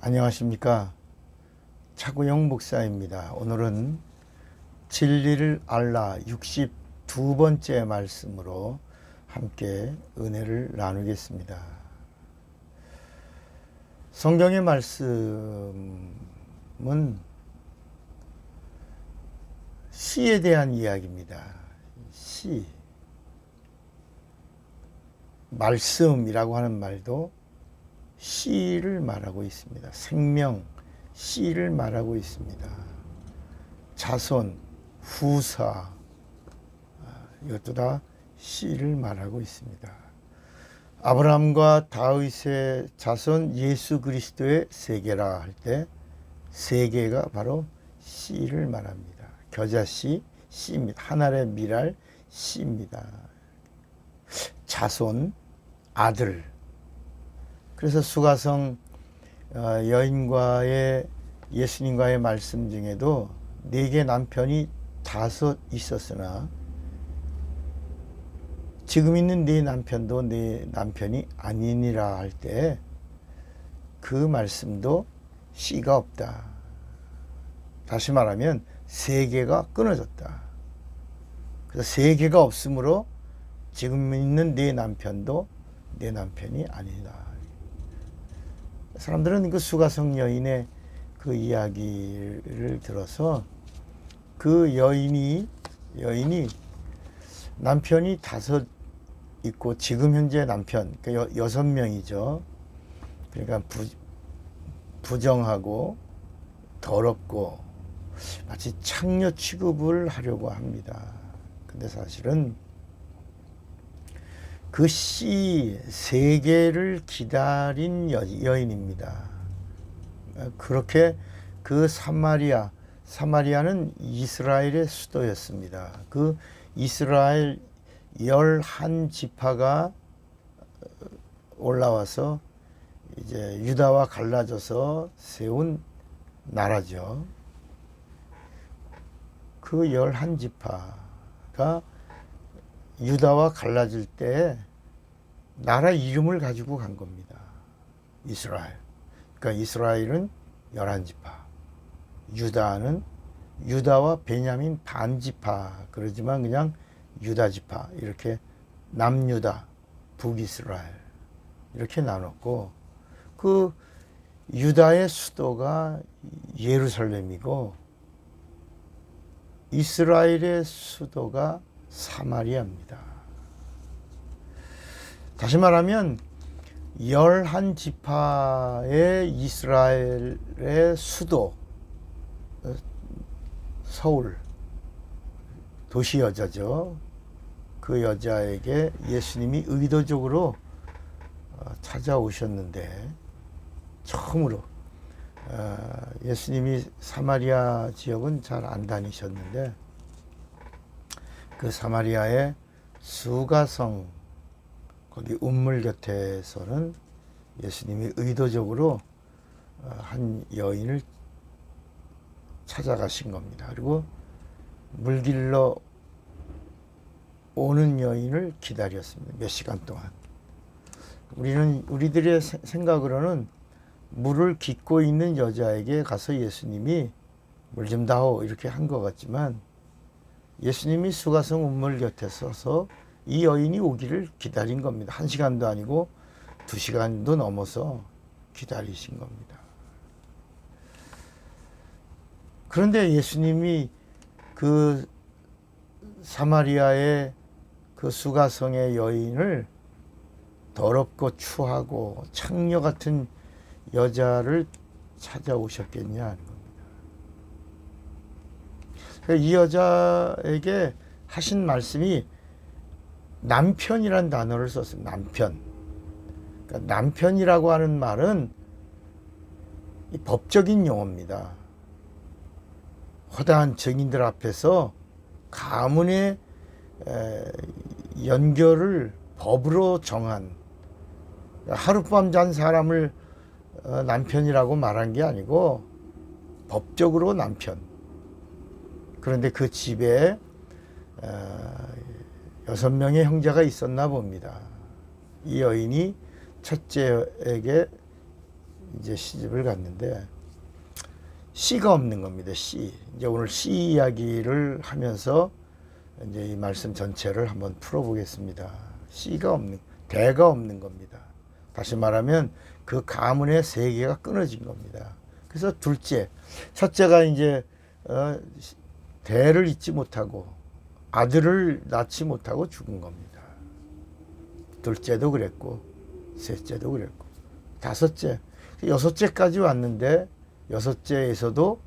안녕하십니까. 차구영 목사입니다. 오늘은 진리를 알라 62번째 말씀으로 함께 은혜를 나누겠습니다. 성경의 말씀은 시에 대한 이야기입니다. 시. 말씀이라고 하는 말도 시를 말하고 있습니다. 생명, 시를 말하고 있습니다. 자손, 후사, 이것도 다 시를 말하고 있습니다. 아브라함과 다윗의 자손 예수 그리스도의 세계라 할 때 세계가 바로 시를 말합니다. 겨자씨, 씨입니다. 하늘의 미랄, 씨입니다. 자손, 아들. 그래서 수가성 여인과의 예수님과의 말씀 중에도 4개 남편이 5 있었으나 지금 있는 네 남편도 네 남편이 아니니라 할 때 그 말씀도 씨가 없다. 다시 말하면 세계가 끊어졌다. 그래서 세계가 없으므로 지금 있는 네 남편도 내 남편이 아니다. 사람들은 그 수가성 여인의 그 이야기를 들어서 그 여인이 남편이 5 있고 지금 현재 남편 그러니까 6명이죠. 그러니까 부정하고 더럽고 마치 창녀 취급을 하려고 합니다. 근데 사실은 그 씨 3개를 기다린 여인입니다. 그렇게 그 사마리아는 이스라엘의 수도였습니다. 그 이스라엘 11지파가 올라와서 이제 유다와 갈라져서 세운 나라죠. 그 11지파가 유다와 갈라질 때 나라 이름을 가지고 간 겁니다. 이스라엘. 그러니까 이스라엘은 11지파. 유다와 베냐민 반지파. 그러지만 그냥 유다지파. 이렇게 남유다, 북이스라엘. 이렇게 나눴고 그 유다의 수도가 예루살렘이고 이스라엘의 수도가 사마리아입니다. 다시 말하면 11지파의 이스라엘의 수도 서울 도시 여자죠. 그 여자에게 예수님이 의도적으로 찾아오셨는데 처음으로 예수님이 사마리아 지역은 잘 안 다니셨는데 그 사마리아의 수가성 거기 운물 곁에서는 예수님이 의도적으로 한 여인을 찾아가신 겁니다. 그리고 물길로 오는 여인을 기다렸습니다. 몇 시간 동안. 우리들의 생각으로는 물을 깃고 있는 여자에게 가서 예수님이 물 좀 다오 이렇게 한 것 같지만 예수님이 수가성 운물 곁에 서서 이 여인이 오기를 기다린 겁니다. 1시간도 아니고 2시간도 넘어서 기다리신 겁니다. 그런데 예수님이 그 사마리아의 그 수가성의 여인을 더럽고 추하고 창녀 같은 여자를 찾아오셨겠냐 하는 겁니다. 이 여자에게 하신 말씀이 남편이란 단어를 썼습니다. 남편. 그러니까 남편이라고 하는 말은 법적인 용어입니다. 허다한 증인들 앞에서 가문의 연결을 법으로 정한 하룻밤 잔 사람을 남편이라고 말한 게 아니고 법적으로 남편. 그런데 그 집에 6명의 형제가 있었나 봅니다. 이 여인이 첫째에게 이제 시집을 갔는데 씨가 없는 겁니다. 씨. 이제 오늘 씨 이야기를 하면서 이제 이 말씀 전체를 한번 풀어보겠습니다. 씨가 없는, 대가 없는 겁니다. 다시 말하면 그 가문의 세계가 끊어진 겁니다. 그래서 둘째, 첫째가 이제 대를 잇지 못하고 아들을 낳지 못하고 죽은 겁니다. 둘째도 그랬고 셋째도 그랬고 다섯째, 여섯째까지 왔는데 여섯째에서도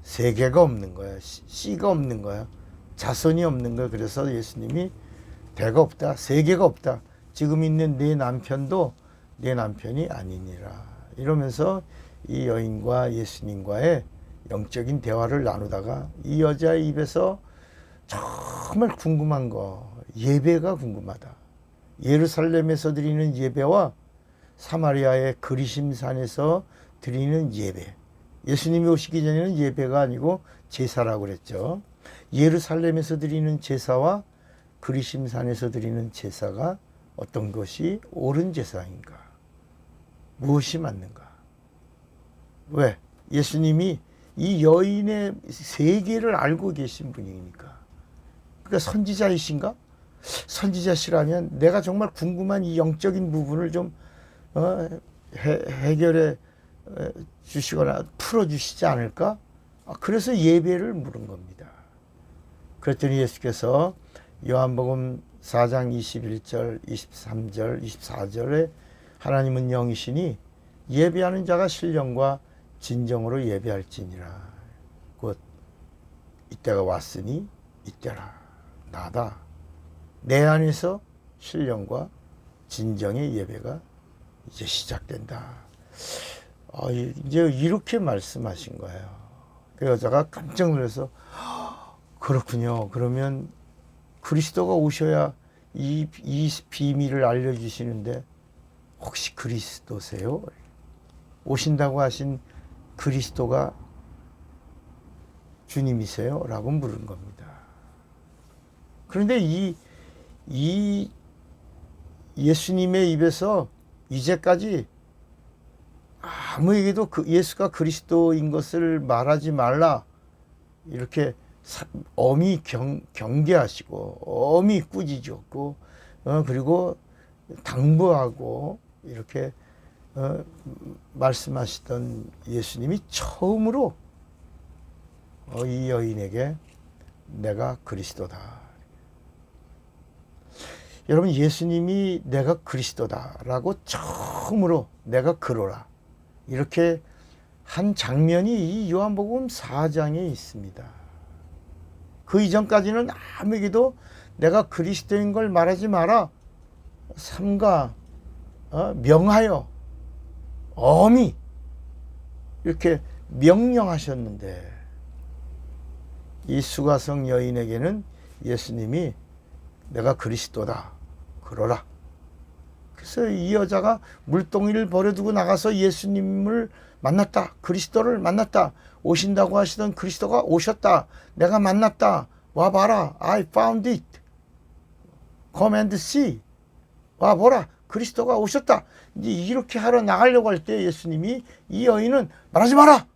세계가 없는 거야. 씨가 없는 거야. 자손이 없는 거야. 그래서 예수님이 대가 없다, 세계가 없다. 지금 있는 네 남편도 네 남편이 아니니라. 이러면서 이 여인과 예수님과의 영적인 대화를 나누다가 이 여자의 입에서 정말 궁금한 거, 예배가 궁금하다. 예루살렘에서 드리는 예배와 사마리아의 그리심산에서 드리는 예배. 예수님이 오시기 전에는 예배가 아니고 제사라고 그랬죠. 예루살렘에서 드리는 제사와 그리심산에서 드리는 제사가 어떤 것이 옳은 제사인가? 무엇이 맞는가? 왜? 예수님이 이 여인의 세계를 알고 계신 분이니까. 그러니까 선지자이신가? 선지자시라면 내가 정말 궁금한 이 영적인 부분을 좀 해결해 주시거나 풀어주시지 않을까? 그래서 예배를 물은 겁니다. 그랬더니 예수께서 요한복음 4장 21절, 23절, 24절에 하나님은 영이시니 예배하는 자가 신령과 진정으로 예배할지니라. 곧 이때가 왔으니 이때라. 나다. 내 안에서 신령과 진정의 예배가 이제 시작된다. 이제 이렇게 말씀하신 거예요. 그 여자가 깜짝 놀라서 그렇군요. 그러면 그리스도가 오셔야 이 비밀을 알려주시는데 혹시 그리스도세요? 오신다고 하신 그리스도가 주님이세요? 라고 물은 겁니다. 그런데 이 예수님의 입에서 이제까지 아무에게도 예수가 그리스도인 것을 말하지 말라 이렇게 엄히 경계하시고 엄히 꾸짖었고 그리고 당부하고 이렇게 말씀하시던 예수님이 처음으로 이 여인에게 내가 그리스도다. 여러분, 예수님이 내가 그리스도다라고 처음으로 내가 그러라 이렇게 한 장면이 이 요한복음 4장에 있습니다. 그 이전까지는 아무에게도 내가 그리스도인 걸 말하지 마라. 삼가 명하여 엄히 이렇게 명령하셨는데 이 수가성 여인에게는 예수님이 내가 그리스도다 그러라. 그래서 이 여자가 물동이를 버려두고 나가서 예수님을 만났다. 그리스도를 만났다. 오신다고 하시던 그리스도가 오셨다. 내가 만났다. 와봐라. I found it. Come and see. 와보라. 그리스도가 오셨다. 이제 이렇게 하러 나가려고 할 때 예수님이 이 여인은 말하지 마라.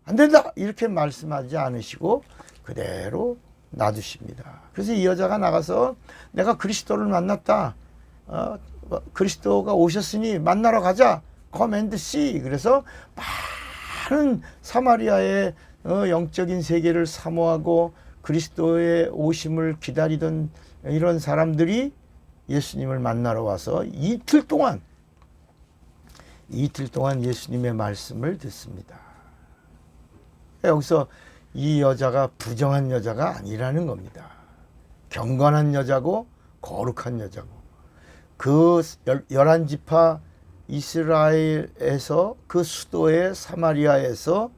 안 된다. 이렇게 말씀하지 않으시고 그대로 놔두십니다. 그래서 이 여자가 나가서 내가 그리스도를 만났다. 그리스도가 오셨으니 만나러 가자. Come and see. 그래서 많은 사마리아의 영적인 세계를 사모하고 그리스도의 오심을 기다리던 이런 사람들이 예수님을 만나러 와서 이틀 동안 예수님의 말씀을 듣습니다. 여기서 이 여자가 부정한 여자가 아니라는 겁니다. 경건한 여자고 거룩한 여자고 그 11지파 이스라엘에서 그 수도의 사마리아에서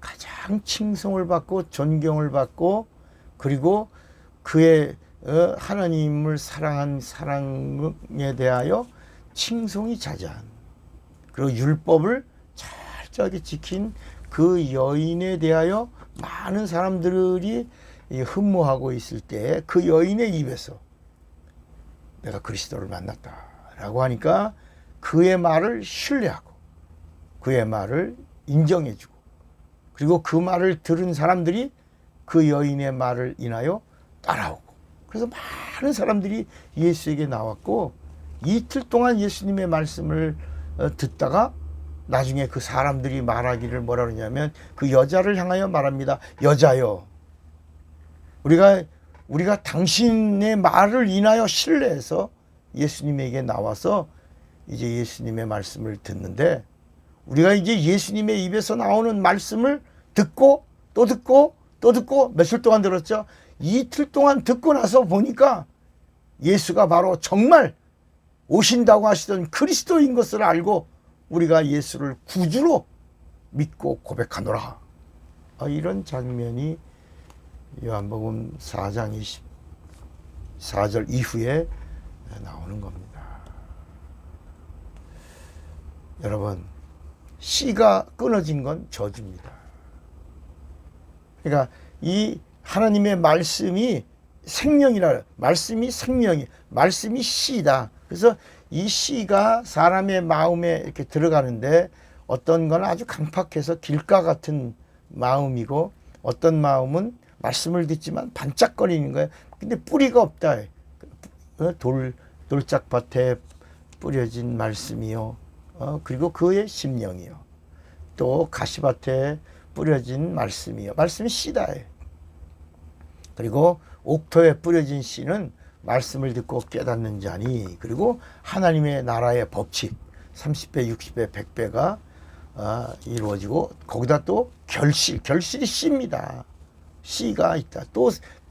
가장 칭송을 받고 존경을 받고 그리고 그의 하나님을 사랑한 사랑에 대하여 칭송이 자자한 그리고 율법을 철저하게 지킨 그 여인에 대하여 많은 사람들이 흠모하고 있을 때 그 여인의 입에서 내가 그리스도를 만났다라고 하니까 그의 말을 신뢰하고 그의 말을 인정해주고, 그리고 그 말을 들은 사람들이 그 여인의 말을 인하여 따라오고, 그래서 많은 사람들이 예수에게 나왔고, 이틀 동안 예수님의 말씀을 듣다가 나중에 그 사람들이 말하기를 뭐라 그러냐면, 그 여자를 향하여 말합니다. 여자여, 우리가 당신의 말을 인하여 신뢰해서 예수님에게 나와서 이제 예수님의 말씀을 듣는데, 우리가 이제 예수님의 입에서 나오는 말씀을 듣고 또 듣고 또 듣고 며칠 동안 들었죠. 이틀 동안 듣고 나서 보니까 예수가 바로 정말 오신다고 하시던 그리스도인 것을 알고 우리가 예수를 구주로 믿고 고백하노라. 이런 장면이 요한복음 4장 24절 이후에 나오는 겁니다. 여러분, 씨가 끊어진 건 저주입니다. 그러니까 이 하나님의 말씀이 생명이라, 말씀이 생명이, 말씀이 씨다. 그래서 이 씨가 사람의 마음에 이렇게 들어가는데, 어떤 건 아주 강팍해서 길가 같은 마음이고, 어떤 마음은 말씀을 듣지만 반짝거리는 거예요. 근데 뿌리가 없다. 돌짝밭에 뿌려진 말씀이요. 그리고 그의 심령이요. 또 가시밭에 뿌려진 말씀이요. 말씀이 씨다. 그리고 옥토에 뿌려진 씨는 말씀을 듣고 깨닫는 자니, 그리고 하나님의 나라의 법칙 30배, 60배, 100배가 이루어지고, 거기다 또 결실이 씨입니다. 씨가 있다.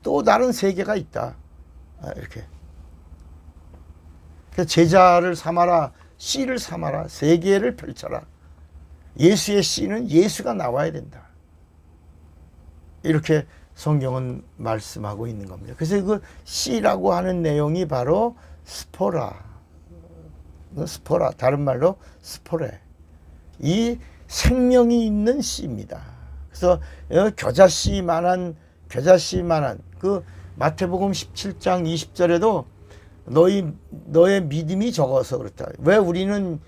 또 다른 세계가 있다. 이렇게. 그래서 제자를 삼아라, 씨를 삼아라, 세계를 펼쳐라. 예수의 씨는 예수가 나와야 된다. 이렇게 성경은 말씀하고 있는 겁니다. 그래서 그 씨라고 하는 내용이 바로 스포라, 다른 말로 스포레, 이 생명이 있는 씨입니다. 그래서 겨자씨만한 그 마태복음 17장 20절에도 너의 믿음이 적어서 그렇다. 왜 우리는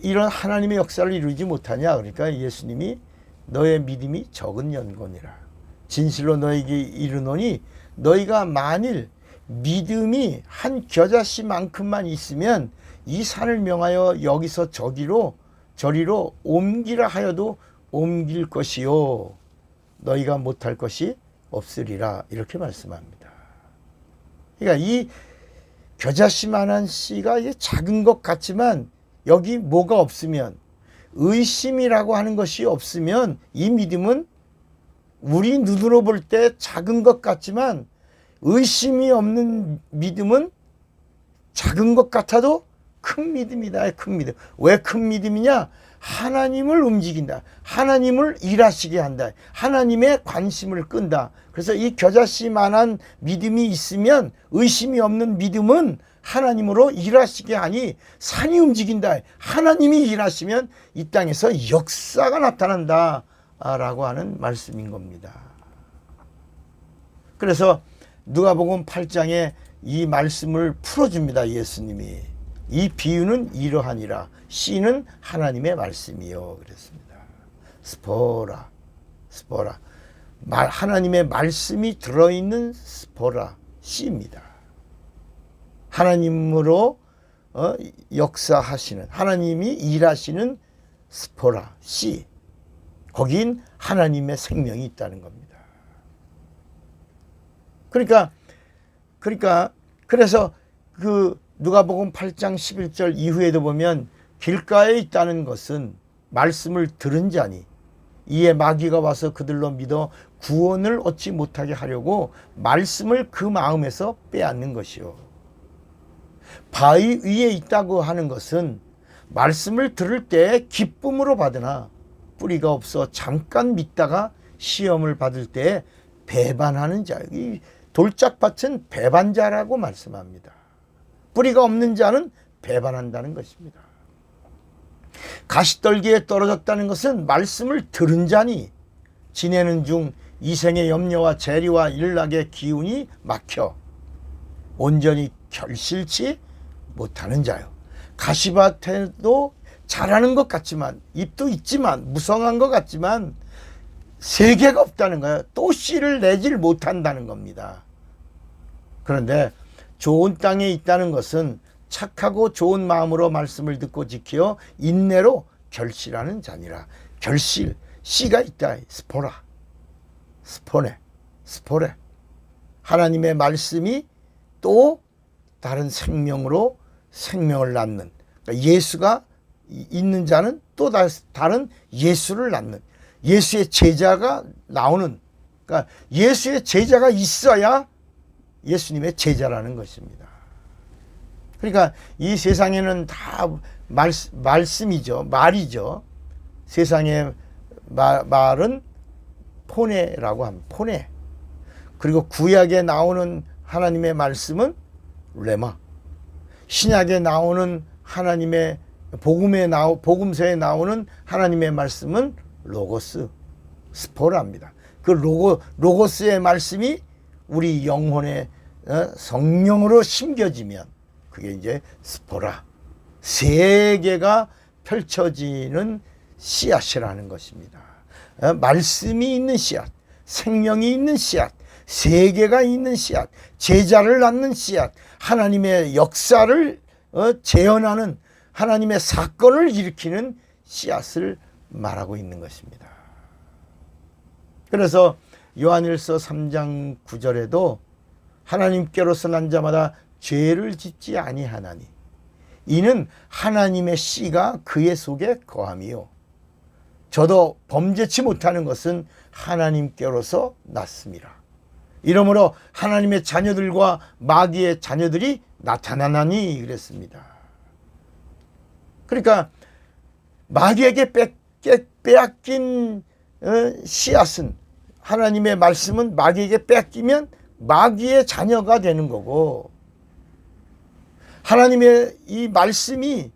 이런 하나님의 역사를 이루지 못하냐? 그러니까 예수님이 너의 믿음이 적은 연고니라. 진실로 너에게 이르노니 너희가 만일 믿음이 한 겨자씨만큼만 있으면 이 산을 명하여 여기서 저리로 옮기라 하여도 옮길 것이요 너희가 못할 것이 없으리라. 이렇게 말씀합니다. 그러니까 이 겨자씨만한 씨가 작은 것 같지만, 여기 뭐가 없으면, 의심이라고 하는 것이 없으면, 이 믿음은 우리 눈으로 볼 때 작은 것 같지만, 의심이 없는 믿음은 작은 것 같아도 큰 믿음이다. 큰 믿음. 왜 큰 믿음이냐? 하나님을 움직인다. 하나님을 일하시게 한다. 하나님의 관심을 끈다. 그래서 이 겨자씨만한 믿음이 있으면, 의심이 없는 믿음은 하나님으로 일하시게 하니 산이 움직인다. 하나님이 일하시면 이 땅에서 역사가 나타난다 라고 하는 말씀인 겁니다. 그래서 누가복음 8장에 이 말씀을 풀어줍니다. 예수님이. 이 비유는 이러하니라. 씨는 하나님의 말씀이요. 그랬습니다. 스포라. 하나님의 말씀이 들어있는 스포라, 씨입니다. 하나님으로 역사하시는, 하나님이 일하시는 스포라, 씨. 거긴 하나님의 생명이 있다는 겁니다. 그래서 그 누가복음 8장 11절 이후에도 보면, 길가에 있다는 것은 말씀을 들은 자니 이에 마귀가 와서 그들로 믿어 구원을 얻지 못하게 하려고 말씀을 그 마음에서 빼앗는 것이요. 바위 위에 있다고 하는 것은 말씀을 들을 때 기쁨으로 받으나 뿌리가 없어 잠깐 믿다가 시험을 받을 때 배반하는 자. 이 돌짝밭은 배반자라고 말씀합니다. 뿌리가 없는 자는 배반한다는 것입니다. 가시떨기에 떨어졌다는 것은 말씀을 들은 자니 지내는 중 이생의 염려와 재리와 일락의 기운이 막혀 온전히 결실치 못하는 자요. 가시밭에도 잘하는 것 같지만, 입도 있지만, 무성한 것 같지만 세계가 없다는 거예요. 또 씨를 내질 못한다는 겁니다. 그런데 좋은 땅에 있다는 것은 착하고 좋은 마음으로 말씀을 듣고 지켜 인내로 결실하는 자니라. 결실, 씨가 있다. 스포라, 스포네, 스포레. 하나님의 말씀이 또 다른 생명으로 생명을 낳는, 그러니까 예수가 있는 자는 또 다른 예수를 낳는, 예수의 제자가 나오는, 그러니까 예수의 제자가 있어야 예수님의 제자라는 것입니다. 그러니까 이 세상에는 다 말씀이죠. 말이죠. 세상의 말은 포네라고 합니다. 포네. 그리고 구약에 나오는 하나님의 말씀은 레마. 신약에 나오는 하나님의 복음서에 나오는 하나님의 말씀은 로고스, 스포라입니다. 그 로고스의 말씀이 우리 영혼에 성령으로 심겨지면 그게 이제 스포라, 세계가 펼쳐지는 씨앗이라는 것입니다. 말씀이 있는 씨앗, 생명이 있는 씨앗, 세계가 있는 씨앗, 제자를 낳는 씨앗, 하나님의 역사를 재현하는, 하나님의 사건을 일으키는 씨앗을 말하고 있는 것입니다. 그래서 요한일서 3장 9절에도 하나님께로서 난 자마다 죄를 짓지 아니하나니 이는 하나님의 씨가 그의 속에 거함이요 저도 범죄치 못하는 것은 하나님께로서 났습니다. 이러므로 하나님의 자녀들과 마귀의 자녀들이 나타나나니 그랬습니다. 그러니까 마귀에게 빼앗긴 씨앗은, 하나님의 말씀은 마귀에게 뺏기면 마귀의 자녀가 되는 거고, 하나님의 이 말씀이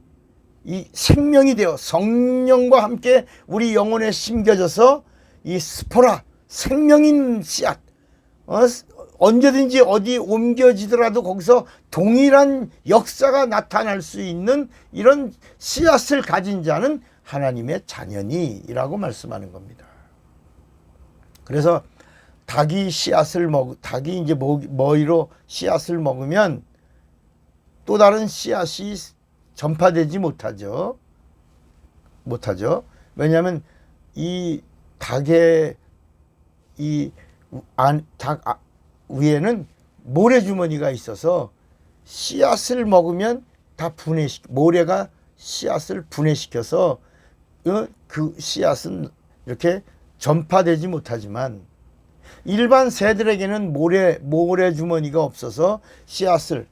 이 생명이 되어 성령과 함께 우리 영혼에 심겨져서 이 스포라, 생명인 씨앗, 언제든지 어디 옮겨지더라도 거기서 동일한 역사가 나타날 수 있는 이런 씨앗을 가진 자는 하나님의 자녀니라고 말씀하는 겁니다. 그래서 닭이 이제 머리로 씨앗을 먹으면 또 다른 씨앗이 전파되지 못하죠. 왜냐하면 이 닭의 닭 위에는 모래주머니가 있어서 씨앗을 먹으면 다 모래가 씨앗을 분해시켜서 그 씨앗은 이렇게 전파되지 못하지만 일반 새들에게는 모래주머니가 없어서 씨앗을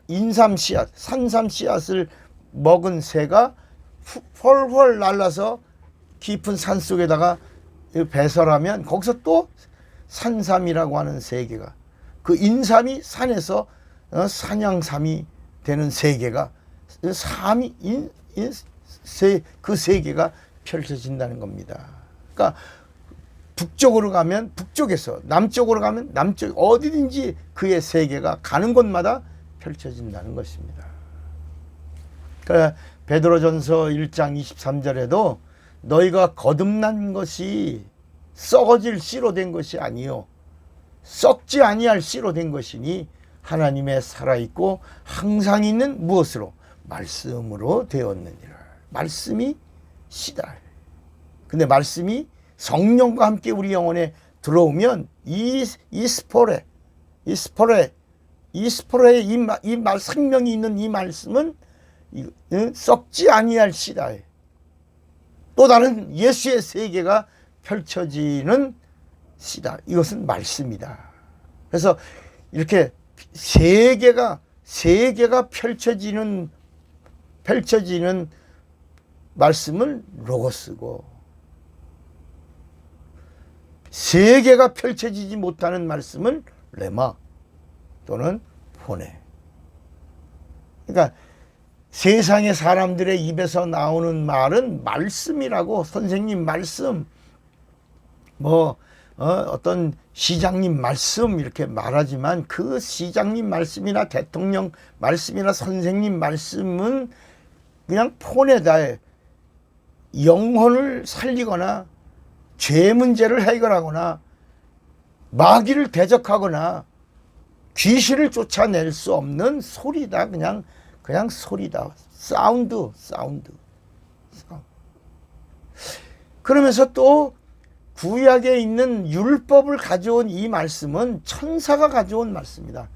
인삼 씨앗, 산삼 씨앗을 먹은 새가 헐헐 날라서 깊은 산 속에다가 배설하면 거기서 또 산삼이라고 하는 세계가, 그 인삼이 산에서 산양삼이 되는 세계가, 그 세계가 펼쳐진다는 겁니다. 그러니까 북쪽으로 가면 북쪽에서, 남쪽으로 가면 남쪽, 어디든지 그의 세계가 가는 곳마다 펼쳐진다는 것입니다. 그러니까 베드로전서 1장 23절에도 너희가 거듭난 것이 썩어질 씨로 된 것이 아니요 썩지 아니할 씨로 된 것이니 하나님의 살아있고 항상 있는 무엇으로? 말씀으로 되었느니라. 말씀이 씨다. 근데 말씀이 성령과 함께 우리 영혼에 들어오면 이 스포레의 생명이 있는 이 말씀은 썩지 아니할 씨다. 또 다른 예수의 세계가 펼쳐지는 씨다. 이것은 말씀이다. 그래서 이렇게 세계가 펼쳐지는 말씀을 로고스고, 세계가 펼쳐지지 못하는 말씀을 레마 또는 포네. 그러니까 세상의 사람들의 입에서 나오는 말은 말씀이라고, 선생님 말씀, 어떤 시장님 말씀 이렇게 말하지만 그 시장님 말씀이나 대통령 말씀이나 선생님 말씀은 그냥 폰에다 영혼을 살리거나 죄 문제를 해결하거나 마귀를 대적하거나 귀신을 쫓아낼 수 없는 소리다. 그냥 소리다. 사운드. 그러면서 또 구약에 있는 율법을 가져온 이 말씀은 천사가 가져온 말씀이다.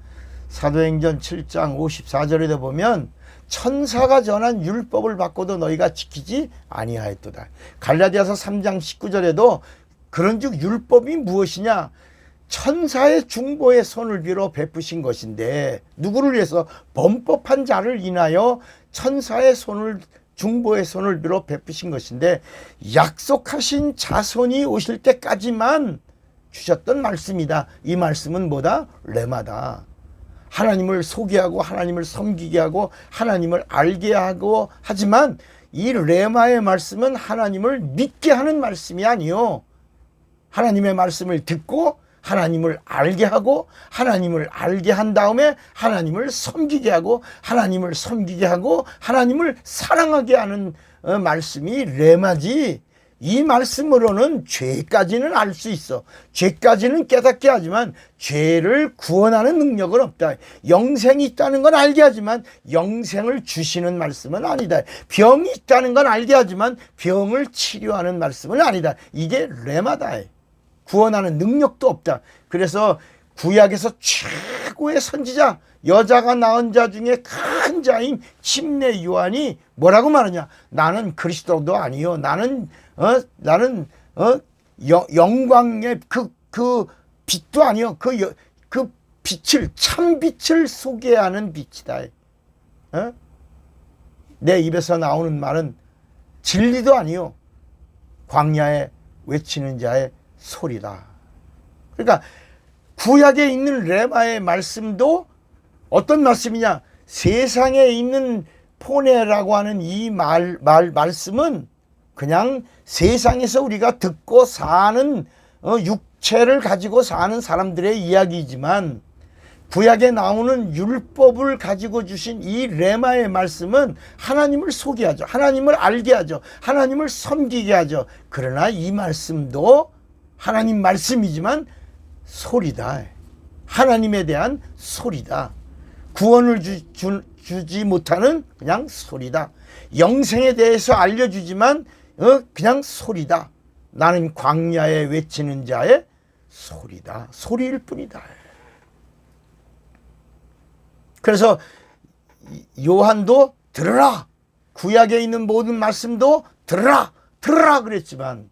사도행전 7장 54절에 보면 천사가 전한 율법을 받고도 너희가 지키지 아니하였도다. 갈라디아서 3장 19절에도 그런즉 율법이 무엇이냐? 천사의 중보의 손을 빌어 베푸신 것인데, 누구를 위해서? 범법한 자를 인하여 천사의 중보의 손을 빌어 베푸신 것인데, 약속하신 자손이 오실 때까지만 주셨던 말씀이다. 이 말씀은 뭐다? 레마다. 하나님을 소개하고 하나님을 섬기게 하고 하나님을 알게 하고 하지만, 이 레마의 말씀은 하나님을 믿게 하는 말씀이 아니요, 하나님의 말씀을 듣고 하나님을 알게 하고 하나님을 알게 한 다음에 하나님을 섬기게 하고 하나님을 섬기게 하고 하나님을 사랑하게 하는 말씀이 레마지. 이 말씀으로는 죄까지는 알 수 있어. 죄까지는 깨닫게 하지만 죄를 구원하는 능력은 없다. 영생이 있다는 건 알게 하지만 영생을 주시는 말씀은 아니다. 병이 있다는 건 알게 하지만 병을 치료하는 말씀은 아니다. 이게 레마다. 구원하는 능력도 없다. 그래서 구약에서 최고의 선지자, 여자가 낳은 자 중에 큰 자인 침례 요한이 뭐라고 말하냐? 나는 그리스도도 아니요, 나는 영광의 그 빛도 아니요, 그 빛을, 참 빛을 소개하는 빛이다. 내 입에서 나오는 말은 진리도 아니요, 광야에 외치는 자의 소리다. 그러니까 구약에 있는 레마의 말씀도 어떤 말씀이냐? 세상에 있는 포네라고 하는 이 말씀은 그냥 세상에서 우리가 듣고 사는 육체를 가지고 사는 사람들의 이야기이지만, 구약에 나오는 율법을 가지고 주신 이 레마의 말씀은 하나님을 소개하죠. 하나님을 알게 하죠. 하나님을 섬기게 하죠. 그러나 이 말씀도 하나님 말씀이지만 소리다. 하나님에 대한 소리다. 구원을 주지 못하는 그냥 소리다. 영생에 대해서 알려주지만 그냥 소리다. 나는 광야에 외치는 자의 소리다. 소리일 뿐이다. 그래서 요한도 들으라. 구약에 있는 모든 말씀도 들으라. 들으라 그랬지만,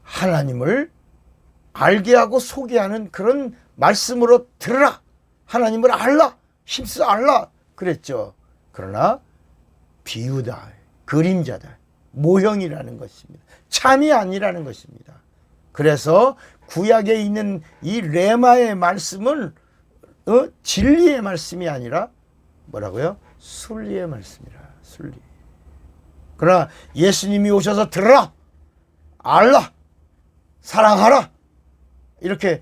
하나님을 알게 하고 소개하는 그런 말씀으로 들으라. 하나님을 알라. 힘써 알라. 그랬죠. 그러나 비유다. 그림자다. 모형이라는 것입니다. 참이 아니라는 것입니다. 그래서 구약에 있는 이 레마의 말씀은 진리의 말씀이 아니라 뭐라고요? 순리의 말씀이라. 순리. 그러나 예수님이 오셔서 들으라. 알라. 사랑하라. 이렇게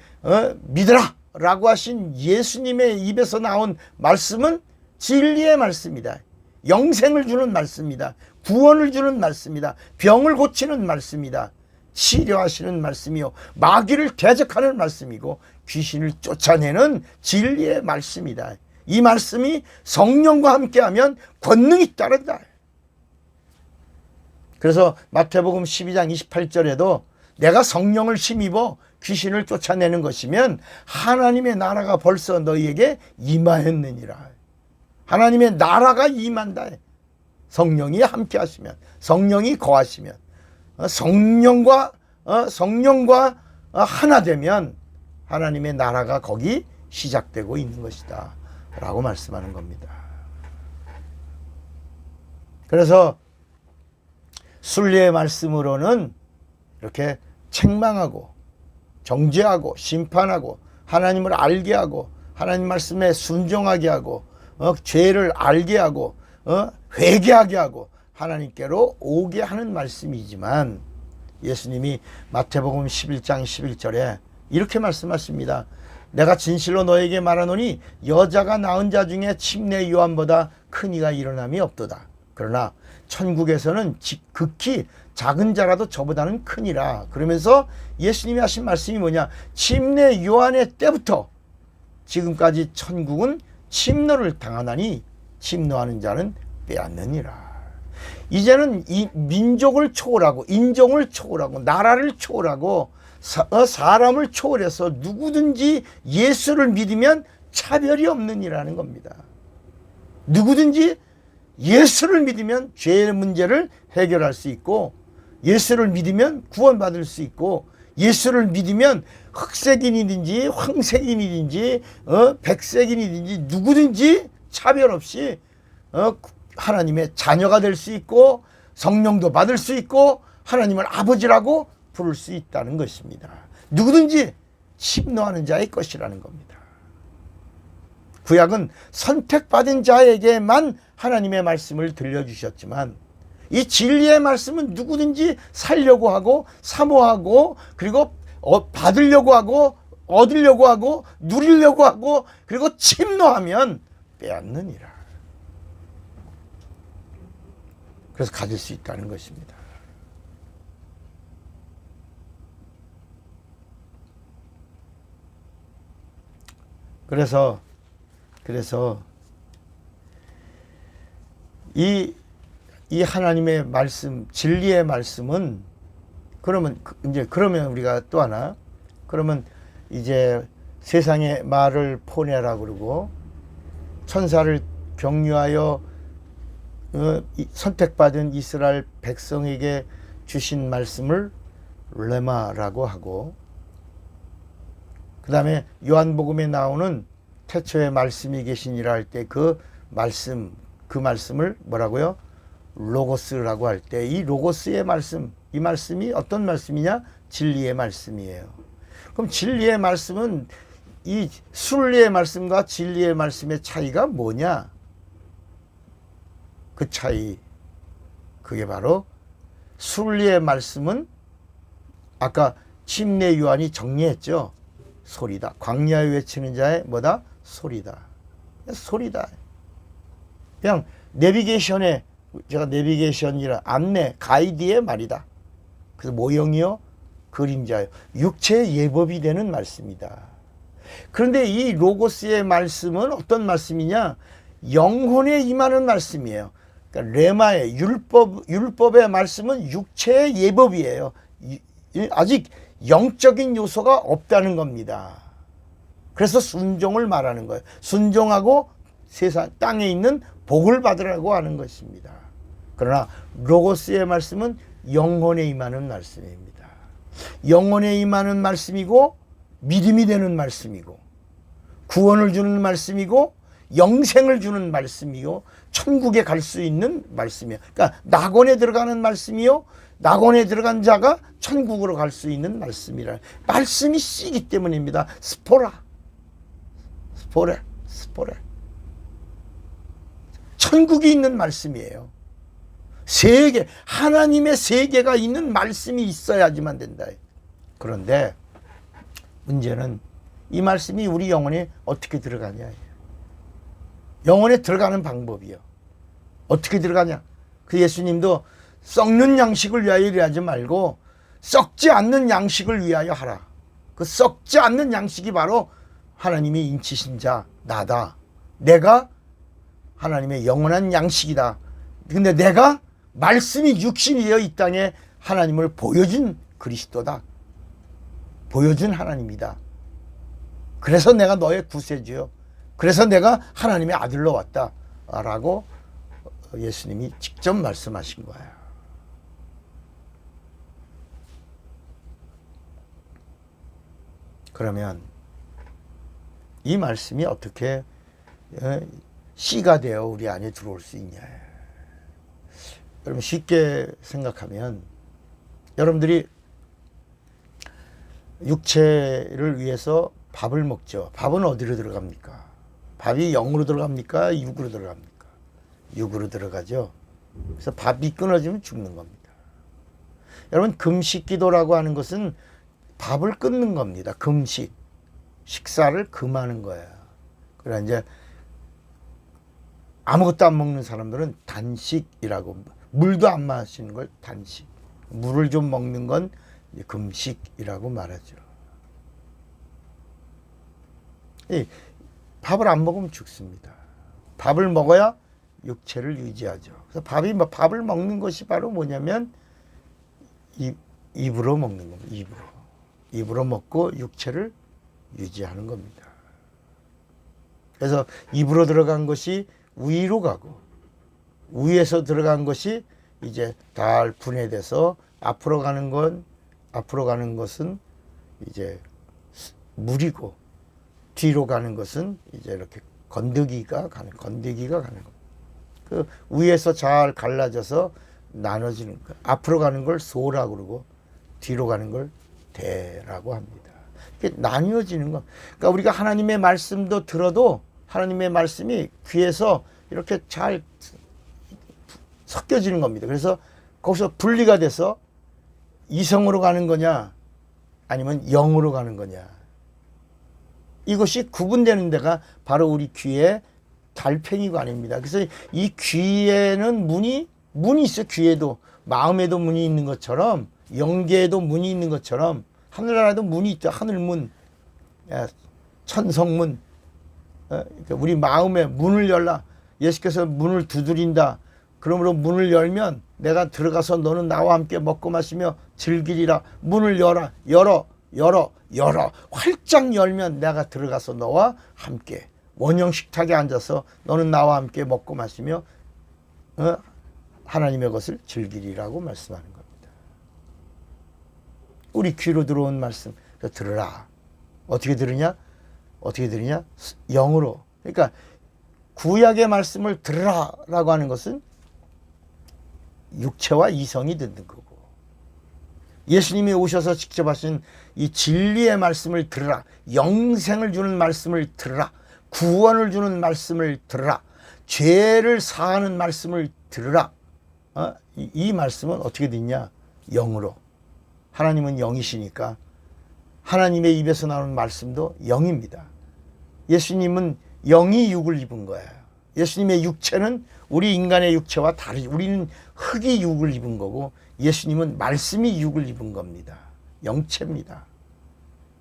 믿으라 라고 하신 예수님의 입에서 나온 말씀은 진리의 말씀이다. 영생을 주는 말씀이다. 구원을 주는 말씀이다. 병을 고치는 말씀이다. 치료하시는 말씀이요, 마귀를 대적하는 말씀이고 귀신을 쫓아내는 진리의 말씀이다. 이 말씀이 성령과 함께하면 권능이 따른다. 그래서 마태복음 12장 28절에도 내가 성령을 힘입어 귀신을 쫓아내는 것이면 하나님의 나라가 벌써 너희에게 임하였느니라. 하나님의 나라가 임한다. 성령이 함께 하시면, 성령이 거하시면, 성령과 하나 되면 하나님의 나라가 거기 시작되고 있는 것이다 라고 말씀하는 겁니다. 그래서 순리의 말씀으로는 이렇게 책망하고 정죄하고 심판하고 하나님을 알게 하고 하나님 말씀에 순종하게 하고 죄를 알게 하고 회개하게 하고 하나님께로 오게 하는 말씀이지만, 예수님이 마태복음 11장 11절에 이렇게 말씀하십니다. 내가 진실로 너에게 말하노니 여자가 낳은 자 중에 침례 요한보다 큰 이가 일어남이 없도다. 그러나 천국에서는 극히 작은 자라도 저보다는 크니라. 그러면서 예수님이 하신 말씀이 뭐냐? 침례 요한의 때부터 지금까지 천국은 침노를 당하나니 침노하는 자는 빼앗느니라. 이제는 이 민족을 초월하고 인종을 초월하고 나라를 초월하고 사람을 초월해서 누구든지 예수를 믿으면 차별이 없느니라는 겁니다. 누구든지 예수를 믿으면 죄의 문제를 해결할 수 있고, 예수를 믿으면 구원받을 수 있고, 예수를 믿으면 흑색인이든지 황색인이든지 백색인이든지 누구든지 차별 없이 하나님의 자녀가 될 수 있고 성령도 받을 수 있고 하나님을 아버지라고 부를 수 있다는 것입니다. 누구든지 침노하는 자의 것이라는 겁니다. 구약은 선택받은 자에게만 하나님의 말씀을 들려주셨지만 이 진리의 말씀은 누구든지 살려고 하고 사모하고 그리고 받으려고 하고 얻으려고 하고 누리려고 하고 그리고 침노하면 빼앗느니라. 그래서 가질 수 있다는 것입니다. 그래서 이 하나님의 말씀, 진리의 말씀은 그러면 우리가 또 하나, 그러면 이제 세상에 말을 포내라 그러고 천사를 격려하여 선택받은 이스라엘 백성에게 주신 말씀을 레마라고 하고, 그 다음에 요한복음에 나오는 태초에 말씀이 계시니라 할 때 그 말씀을 뭐라고요? 로고스라고 할 때 이 로고스의 말씀, 이 말씀이 어떤 말씀이냐? 진리의 말씀이에요. 그럼 진리의 말씀은 이 순리의 말씀과 진리의 말씀의 차이가 뭐냐? 그 차이, 그게 바로 순리의 말씀은 아까 침례 요한이 정리했죠. 소리다. 광야에 외치는 자의 뭐다? 소리다. 소리다. 그냥 내비게이션에, 제가 내비게이션이라 안내, 가이드의 말이다. 그래서 모형이요, 그림자요. 육체의 예법이 되는 말씀이다. 그런데 이 로고스의 말씀은 어떤 말씀이냐? 영혼에 임하는 말씀이에요. 그러니까 레마의 율법의 말씀은 육체의 예법이에요. 아직 영적인 요소가 없다는 겁니다. 그래서 순종을 말하는 거예요. 순종하고 세상 땅에 있는 복을 받으라고 하는 것입니다. 그러나 로고스의 말씀은 영혼에 임하는 말씀입니다. 영혼에 임하는 말씀이고 믿음이 되는 말씀이고 구원을 주는 말씀이고 영생을 주는 말씀이요 천국에 갈 수 있는 말씀이에요. 그러니까 낙원에 들어가는 말씀이요 낙원에 들어간 자가 천국으로 갈 수 있는 말씀이라. 말씀이 씨기 때문입니다. 스포레. 천국이 있는 말씀이에요. 세계, 하나님의 세계가 있는 말씀이 있어야지만 된다. 그런데 문제는 이 말씀이 우리 영혼에 어떻게 들어가냐. 영혼에 들어가는 방법이요. 어떻게 들어가냐. 그 예수님도 썩는 양식을 위하여 일하지 말고 썩지 않는 양식을 위하여 하라. 그 썩지 않는 양식이 바로 하나님이 인치신 자 나다. 내가 하나님의 영원한 양식이다. 근데 내가 말씀이 육신이 되어 이 땅에 하나님을 보여준 그리스도다. 보여준 하나님이다. 그래서 내가 너의 구세주요. 그래서 내가 하나님의 아들로 왔다. 라고 예수님이 직접 말씀하신 거예요. 그러면 이 말씀이 어떻게 씨가 되어 우리 안에 들어올 수 있냐. 여러분 쉽게 생각하면 여러분들이 육체를 위해서 밥을 먹죠. 밥은 어디로 들어갑니까? 밥이 영으로 들어갑니까? 육으로 들어갑니까? 육으로 들어가죠. 그래서 밥이 끊어지면 죽는 겁니다. 여러분 금식 기도라고 하는 것은 밥을 끊는 겁니다. 금식. 식사를 금하는 거야. 그래 이제 아무것도 안 먹는 사람들은 단식이라고, 물도 안 마시는 걸 단식, 물을 좀 먹는 건 금식이라고 말하죠. 밥을 안 먹으면 죽습니다. 밥을 먹어야 육체를 유지하죠. 그래서 밥을 먹는 것이 바로 뭐냐면 입으로 먹는 겁니다. 입으로 먹고 육체를 유지하는 겁니다. 그래서 입으로 들어간 것이 위로 가고, 위에서 들어간 것이 이제 잘 분해돼서 앞으로 가는 것은 이제 물이고, 뒤로 가는 것은 이제 이렇게 건더기가 가는 겁니다. 그 위에서 잘 갈라져서 나눠지는 거. 앞으로 가는 걸 소라고 그러고, 뒤로 가는 걸 대라고 합니다. 이게 나뉘어지는 거. 그러니까 우리가 하나님의 말씀도 들어도 하나님의 말씀이 귀에서 이렇게 잘 섞여지는 겁니다. 그래서 거기서 분리가 돼서 이성으로 가는 거냐 아니면 영으로 가는 거냐, 이것이 구분되는 데가 바로 우리 귀의 달팽이가 아닙니다. 그래서 이 귀에는 문이 있어. 귀에도 마음에도 문이 있는 것처럼, 영계에도 문이 있는 것처럼 하늘나라에도 문이 있죠. 하늘문, 천성문. 그러니까 우리 마음에 문을 열라. 예수께서 문을 두드린다. 그러므로 문을 열면 내가 들어가서 너는 나와 함께 먹고 마시며 즐기리라. 문을 열어. 활짝 열면 내가 들어가서 너와 함께 원형 식탁에 앉아서 너는 나와 함께 먹고 마시며 하나님의 것을 즐기리라고 말씀하는 겁니다. 우리 귀로 들어온 말씀 들으라. 어떻게 들으냐? 영으로. 그러니까 구약의 말씀을 들으라라고 하는 것은 육체와 이성이 듣는 거고, 예수님이 오셔서 직접 하신 이 진리의 말씀을 들으라, 영생을 주는 말씀을 들으라, 구원을 주는 말씀을 들으라, 죄를 사하는 말씀을 들으라. 이 말씀은 어떻게 듣냐? 영으로. 하나님은 영이시니까 하나님의 입에서 나오는 말씀도 영입니다. 예수님은 영이 육을 입은 거예요. 예수님의 육체는 우리 인간의 육체와 다르죠. 우리는 흙이 육을 입은 거고 예수님은 말씀이 육을 입은 겁니다. 영체입니다.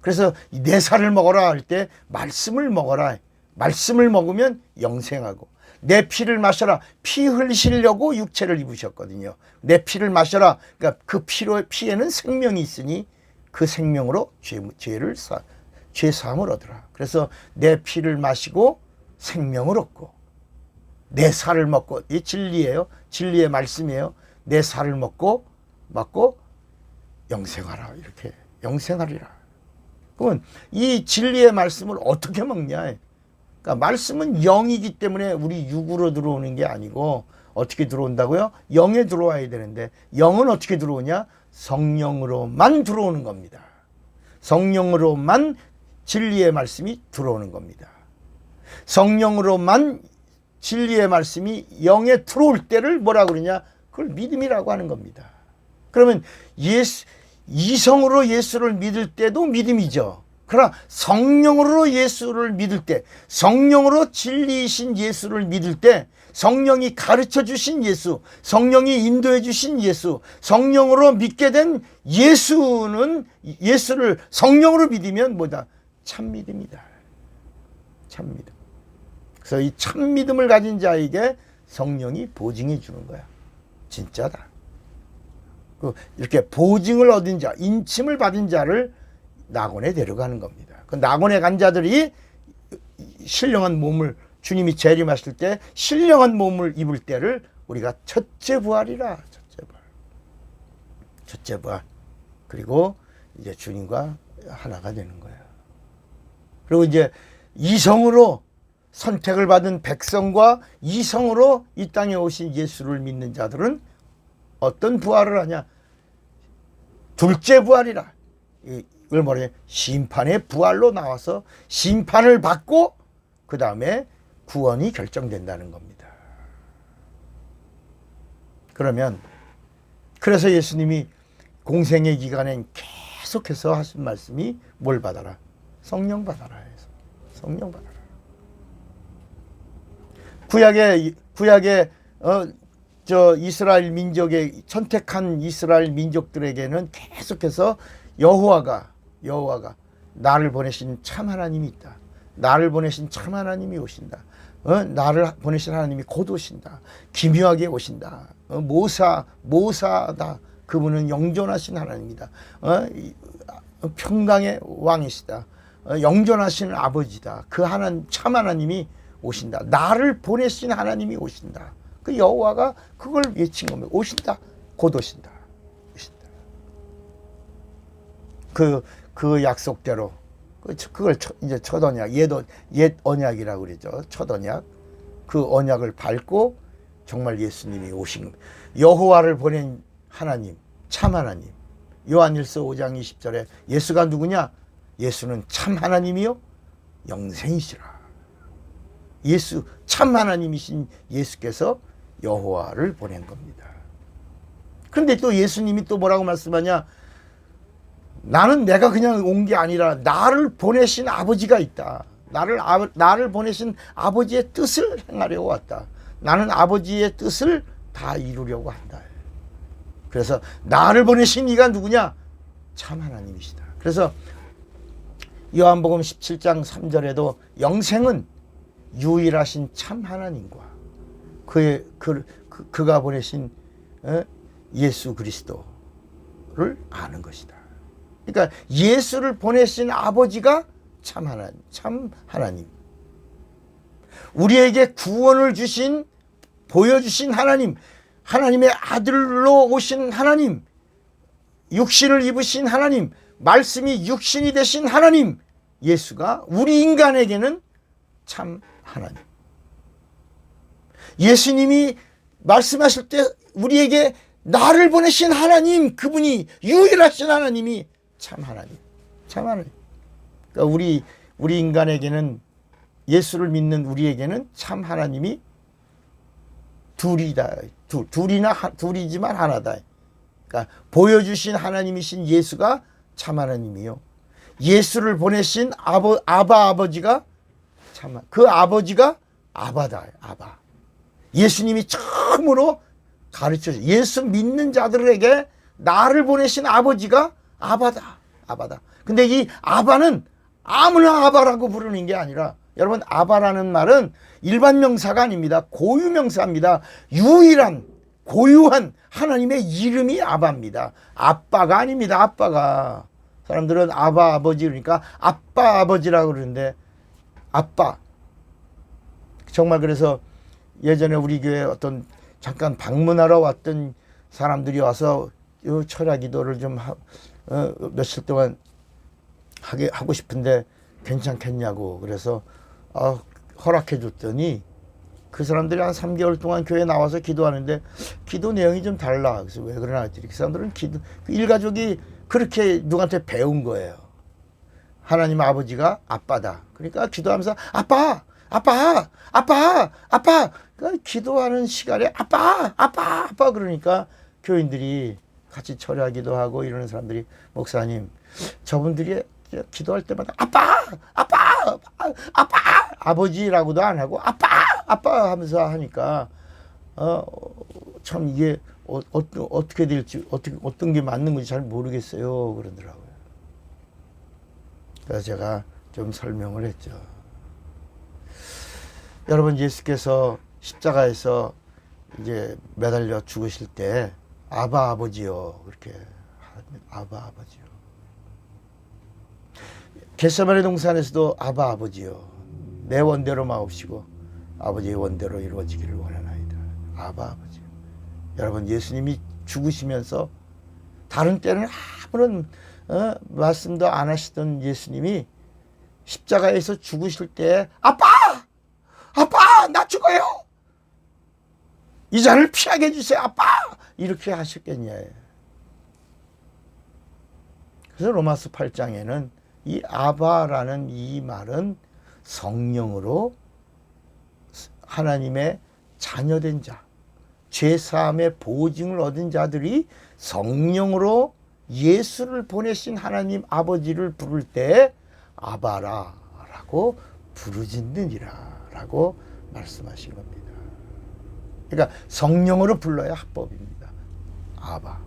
그래서 내 살을 먹어라 할 때 말씀을 먹어라. 말씀을 먹으면 영생하고, 내 피를 마셔라. 피 흘리시려고 육체를 입으셨거든요. 내 피를 마셔라. 그러니까 그 피에는 생명이 있으니 그 생명으로 죄 사함을 얻으라. 그래서 내 피를 마시고 생명을 얻고, 내 살을 먹고, 이 진리예요. 진리의 말씀이에요. 내 살을 먹고 영생하라. 이렇게 영생하리라. 그러면 이 진리의 말씀을 어떻게 먹냐? 그러니까 말씀은 영이기 때문에 우리 육으로 들어오는 게 아니고 어떻게 들어온다고요? 영에 들어와야 되는데, 영은 어떻게 들어오냐? 성령으로만 들어오는 겁니다. 성령으로만 진리의 말씀이 들어오는 겁니다. 성령으로만 진리의 말씀이 영에 들어올 때를 뭐라 그러냐? 그걸 믿음이라고 하는 겁니다. 그러면 이성으로 예수를 믿을 때도 믿음이죠. 그러나 성령으로 예수를 믿을 때, 성령으로 진리이신 예수를 믿을 때, 성령이 가르쳐 주신 예수, 성령이 인도해 주신 예수, 성령으로 믿게 된 예수를 성령으로 믿으면 뭐다? 참믿음이다. 참믿음. 그래서 이 참믿음을 가진 자에게 성령이 보증해 주는 거야. 진짜다. 이렇게 보증을 얻은 자, 인침을 받은 자를 낙원에 데려가는 겁니다. 그 낙원에 간 자들이 신령한 몸을, 주님이 재림하실 때 신령한 몸을 입을 때를 우리가 첫째 부활이라. 첫째 부활. 그리고 이제 주님과 하나가 되는 거예요. 그리고 이제 이성으로 선택을 받은 백성과 이성으로 이 땅에 오신 예수를 믿는 자들은 어떤 부활을 하냐? 둘째 부활이라. 이걸 뭐래? 심판의 부활로 나와서 심판을 받고 그 다음에 구원이 결정된다는 겁니다. 그래서 예수님이 공생의 기간엔 계속해서 하신 말씀이 뭘 받아라? 성령 받아라 해서 성령 받아라. 구약의 저 이스라엘 민족의 선택한 이스라엘 민족들에게는 계속해서 여호와가 나를 보내신 참 하나님이 있다. 나를 보내신 참 하나님이 오신다. 나를 보내신 하나님이 곧 오신다. 기묘하게 오신다. 모사다. 그분은 영존하신 하나님이다. 평강의 왕이시다. 영존하신 아버지다. 그 참 하나님이 오신다. 나를 보내신 하나님이 오신다. 그 여호와가 그걸 외친 겁니다. 오신다. 곧 오신다. 오신다. 그 약속대로 그걸 이제 첫 언약, 옛 언약이라고 그러죠. 첫 언약. 그 언약을 밟고 정말 예수님이 오신 겁니다. 여호와를 보낸 하나님, 참 하나님. 요한일서 5장 20절에 예수가 누구냐? 예수는 참 하나님이요 영생이시라. 예수, 참 하나님이신 예수께서 여호와를 보낸 겁니다. 그런데 또 예수님이 또 뭐라고 말씀하냐? 나는 내가 그냥 온 게 아니라 나를 보내신 아버지가 있다. 나를 보내신 아버지의 뜻을 행하려고 왔다. 나는 아버지의 뜻을 다 이루려고 한다. 그래서 나를 보내신 이가 누구냐? 참 하나님이시다. 그래서 요한복음 17장 3절에도 영생은 유일하신 참 하나님과 그가 보내신 예수 그리스도를 아는 것이다. 그러니까 예수를 보내신 아버지가 참 하나님. 우리에게 구원을 주신, 보여주신 하나님, 하나님의 아들로 오신 하나님, 육신을 입으신 하나님, 말씀이 육신이 되신 하나님, 예수가 우리 인간에게는 참 하나님. 예수님이 말씀하실 때 우리에게 나를 보내신 하나님, 그분이 유일하신 하나님이 참 하나님. 그러니까 우리 인간에게는, 예수를 믿는 우리에게는 참 하나님이 둘이다. 둘이지만 하나다. 그러니까 보여주신 하나님이신 예수가 참 하나님이요. 예수를 보내신 아버지가 참, 그 아버지가 아바다. 아바. 예수님이 처음으로 가르쳐줘. 예수 믿는 자들에게 나를 보내신 아버지가 아바다. 근데 이 아바는 아무나 아바라고 부르는 게 아니라, 여러분, 아바라는 말은 일반 명사가 아닙니다. 고유 명사입니다. 유일한, 고유한 하나님의 이름이 아바입니다. 아빠가 아닙니다. 아빠가. 사람들은 아바 아버지 그러니까 아빠 아버지라고 그러는데, 아빠. 정말 그래서 예전에 우리 교회 어떤 잠깐 방문하러 왔던 사람들이 와서 철야 기도를 좀 며칠 동안 하고 싶은데 괜찮겠냐고 그래서 허락해 줬더니 그 사람들이 한 3개월 동안 교회에 나와서 기도하는데 기도 내용이 좀 달라. 그래서 왜 그러나 했더니 그 사람들은 일가족이 그렇게 누구한테 배운 거예요. 하나님 아버지가 아빠다. 그러니까 기도하면서 아빠. 그러니까 기도하는 시간에 아빠 그러니까 교인들이 같이 철야기도 하고 이러는 사람들이, 목사님, 저분들이 기도할 때마다 아빠 아버지라고도 안 하고 아빠 하면서 하니까 참 이게 어떻게 될지, 어떤 게 맞는 건지 잘 모르겠어요 그러더라고요. 그래서 제가 좀 설명을 했죠. 여러분, 예수께서 십자가에서 이제 매달려 죽으실 때 아바 아버지요 그렇게 아바 아버지요. 겟세마네 동산에서도 아바 아버지요, 내 원대로 마옵시고 아버지의 원대로 이루어지기를 원하나이다. 아바 아버지요. 여러분, 예수님이 죽으시면서 다른 때는 아무런 말씀도 안 하시던 예수님이 십자가에서 죽으실 때 아빠 나 죽어요, 이 잔을 피하게 해주세요 아빠, 이렇게 하셨겠냐. 그래서 로마서 8장에는 이 아바라는 이 말은 성령으로 하나님의 자녀된 자, 죄사함의 보증을 얻은 자들이 성령으로 예수를 보내신 하나님 아버지를 부를 때 아바라라고 부르짖느니라라고 말씀하신 겁니다. 그러니까 성령으로 불러야 합법입니다. 아바.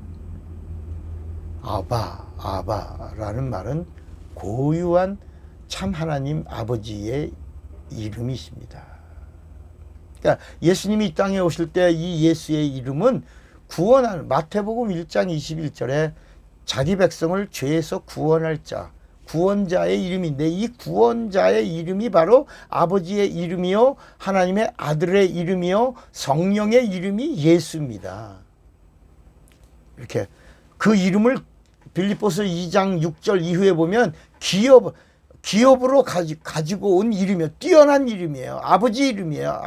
아바라는 말은 고유한 참 하나님 아버지의 이름이십니다. 그러니까 예수님이 이 땅에 오실 때 이 예수의 이름은 구원하는, 마태복음 1장 21절에 자기 백성을 죄에서 구원할 자, 구원자의 이름인데, 이 구원자의 이름이 바로 아버지의 이름이요, 하나님의 아들의 이름이요, 성령의 이름이 예수입니다. 이렇게 그 이름을 빌립보서 2장 6절 이후에 보면 기업으로 가지고 온 이름이에요. 뛰어난 이름이에요. 아버지 이름이에요.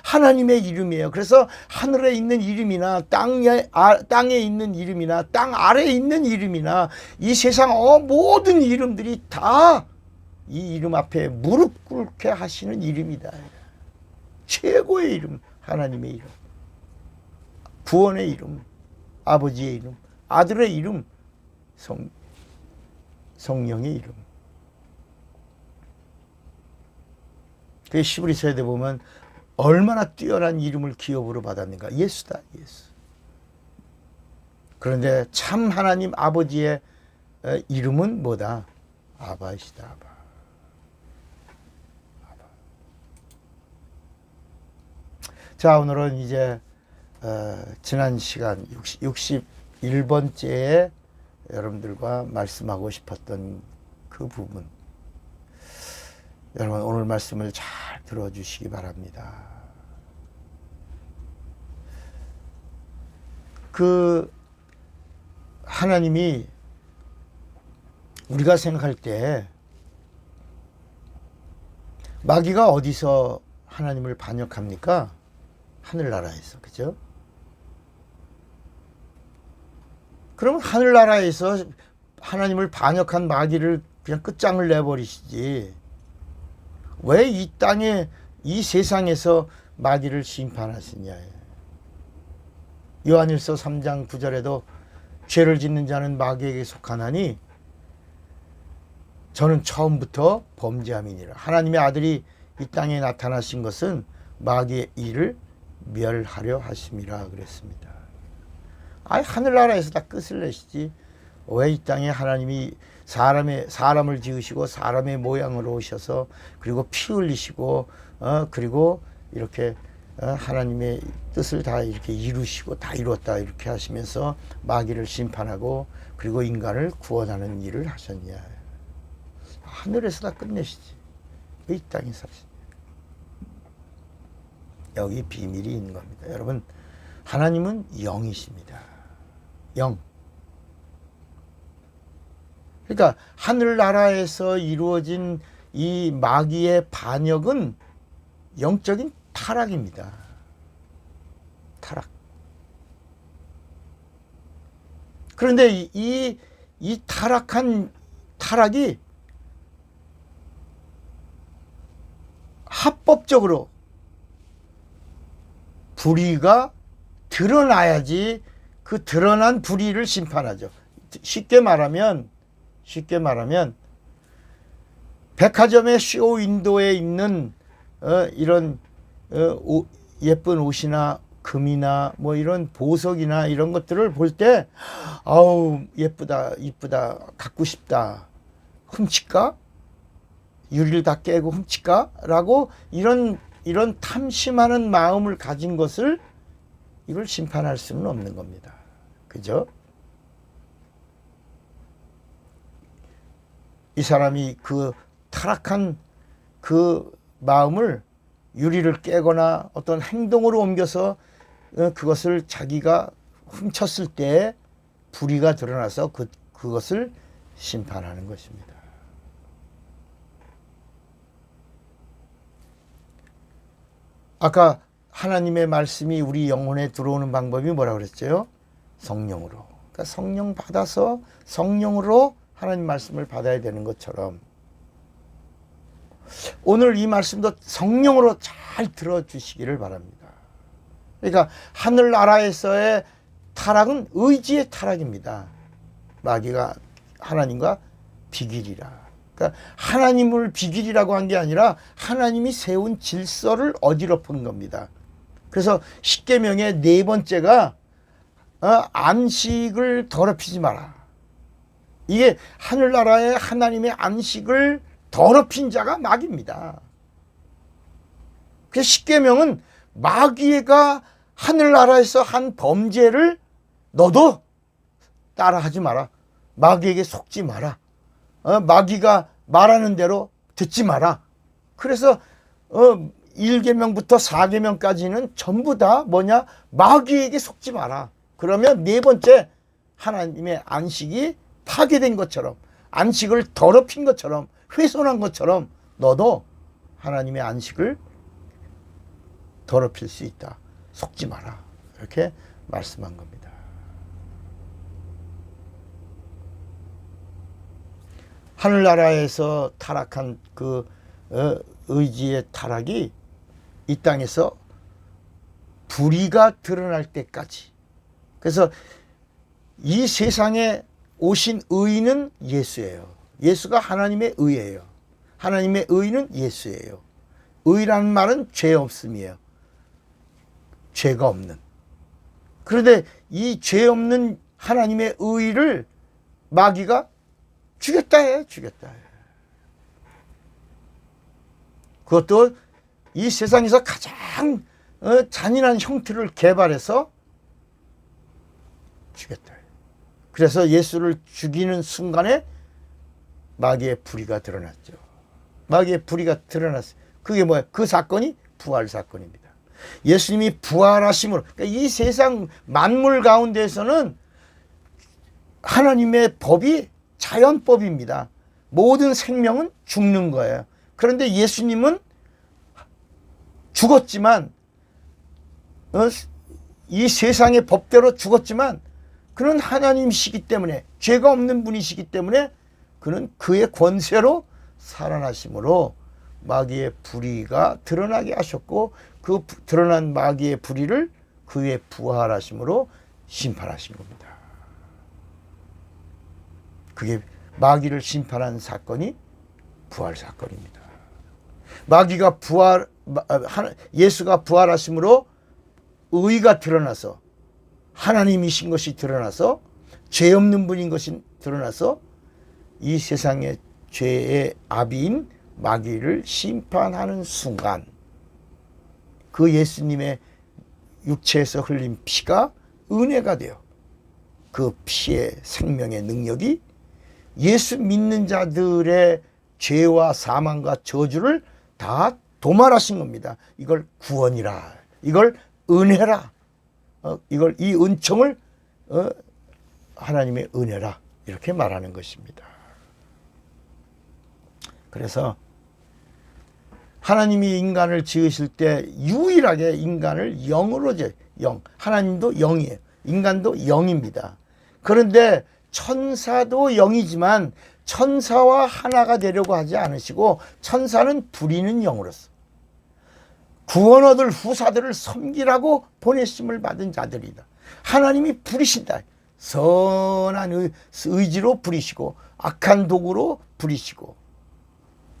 하나님의 이름이에요. 그래서 하늘에 있는 이름이나 땅에 있는 이름이나 땅 아래에 있는 이름이나 이 세상 모든 이름들이 다 이 이름 앞에 무릎 꿇게 하시는 이름이다. 최고의 이름, 하나님의 이름, 구원의 이름, 아버지의 이름, 아들의 이름, 성령의 이름. 그 히브리서에 보면 얼마나 뛰어난 이름을 기업으로 받았는가. 예수다, 예수. 그런데 참 하나님 아버지의 이름은 뭐다? 아바이시다, 아바. 자, 오늘은 이제 지난 시간 61번째에 여러분들과 말씀하고 싶었던 그 부분, 여러분 오늘 말씀을 잘 들어주시기 바랍니다. 그 하나님이 우리가 생각할 때 마귀가 어디서 하나님을 반역합니까? 하늘나라에서, 그죠? 그러면 하늘나라에서 하나님을 반역한 마귀를 그냥 끝장을 내버리시지, 왜 이 땅에, 이 세상에서 마귀를 심판하시냐. 요한일서 3장 9절에도 죄를 짓는 자는 마귀에게 속하나니 저는 처음부터 범죄함이니라. 하나님의 아들이 이 땅에 나타나신 것은 마귀의 일을 멸하려 하심이라 그랬습니다. 하늘나라에서 다 끝을 내시지, 왜 이 땅에 하나님이 사람을 지으시고 사람의 모양으로 오셔서, 그리고 피 흘리시고, 그리고 이렇게 하나님의 뜻을 다 이렇게 이루시고 다 이루었다 이렇게 하시면서 마귀를 심판하고 그리고 인간을 구원하는 일을 하셨냐. 하늘에서 다 끝내시지, 왜 이 땅에 사시냐. 여기 비밀이 있는 겁니다. 여러분, 하나님은 영이십니다. 영. 그러니까 하늘나라에서 이루어진 이 마귀의 반역은 영적인 타락입니다. 타락. 그런데 이 타락이 합법적으로 불의가 드러나야지 그 드러난 불의를 심판하죠. 쉽게 말하면 백화점의 쇼윈도에 있는 이런 예쁜 옷이나 금이나 뭐 이런 보석이나 이런 것들을 볼 때, 아우 예쁘다, 이쁘다, 갖고 싶다, 훔칠까? 유리를 다 깨고 훔칠까? 라고 이런 탐심하는 마음을 가진 것을, 이걸 심판할 수는 없는 겁니다. 그죠? 이 사람이 그 타락한 그 마음을 유리를 깨거나 어떤 행동으로 옮겨서 그것을 자기가 훔쳤을 때 불의가 드러나서 그것을 심판하는 것입니다. 아까 하나님의 말씀이 우리 영혼에 들어오는 방법이 뭐라고 그랬죠? 성령으로. 그러니까 성령 받아서 성령으로 하나님 말씀을 받아야 되는 것처럼, 오늘 이 말씀도 성령으로 잘 들어주시기를 바랍니다. 그러니까 하늘나라에서의 타락은 의지의 타락입니다. 마귀가 하나님과 비길이라. 그러니까 하나님을 비길이라고 한 게 아니라 하나님이 세운 질서를 어지럽힌 겁니다. 그래서 십계명의 네 번째가 안식을 더럽히지 마라. 이게 하늘나라의 하나님의 안식을 더럽힌 자가 마귀입니다. 그 십계명은 마귀가 하늘나라에서 한 범죄를 너도 따라하지 마라. 마귀에게 속지 마라. 마귀가 말하는 대로 듣지 마라. 그래서 1계명부터 4계명까지는 전부 다 뭐냐? 마귀에게 속지 마라. 그러면 네 번째 하나님의 안식이 파괴된 것처럼, 안식을 더럽힌 것처럼, 훼손한 것처럼 너도 하나님의 안식을 더럽힐 수 있다. 속지 마라. 이렇게 말씀한 겁니다. 하늘나라에서 타락한 그 의지의 타락이 이 땅에서 불의가 드러날 때까지. 그래서 이 세상에 오신 의인은 예수예요. 예수가 하나님의 의예요. 하나님의 의는 예수예요. 의라는 말은 죄 없음이에요. 죄가 없는. 그런데 이 죄 없는 하나님의 의를 마귀가 죽였다 해. 죽였다 해. 그것도 이 세상에서 가장 잔인한 형태를 개발해서 죽였다 해. 그래서 예수를 죽이는 순간에 마귀의 불의가 드러났죠. 마귀의 불의가 드러났어요. 그게 뭐야? 그 사건이 부활 사건입니다. 예수님이 부활하심으로, 그러니까 이 세상 만물 가운데에서는 하나님의 법이 자연법입니다. 모든 생명은 죽는 거예요. 그런데 예수님은 죽었지만, 이 세상의 법대로 죽었지만, 그는 하나님이시기 때문에, 죄가 없는 분이시기 때문에 그는 그의 권세로 살아나심으로 마귀의 불의가 드러나게 하셨고, 그 드러난 마귀의 불의를 그의 부활하심으로 심판하신 겁니다. 그게 마귀를 심판한 사건이 부활 사건입니다. 마귀가 예수가 부활하심으로 의가 드러나서, 하나님이신 것이 드러나서, 죄 없는 분인 것이 드러나서 이 세상의 죄의 아비인 마귀를 심판하는 순간, 그 예수님의 육체에서 흘린 피가 은혜가 되어 그 피의 생명의 능력이 예수 믿는 자들의 죄와 사망과 저주를 다 도말하신 겁니다. 이걸 구원이라, 이걸 은혜라, 이걸 이 은총을 하나님의 은혜라 이렇게 말하는 것입니다. 그래서 하나님이 인간을 지으실 때 유일하게 인간을 영으로 영, 하나님도 영이에요. 인간도 영입니다. 그런데 천사도 영이지만 천사와 하나가 되려고 하지 않으시고, 천사는 부리는 영으로서 구원 얻을 후사들을 섬기라고 보내심을 받은 자들이다. 하나님이 부리신다. 선한 의지로 부리시고, 악한 도구로 부리시고,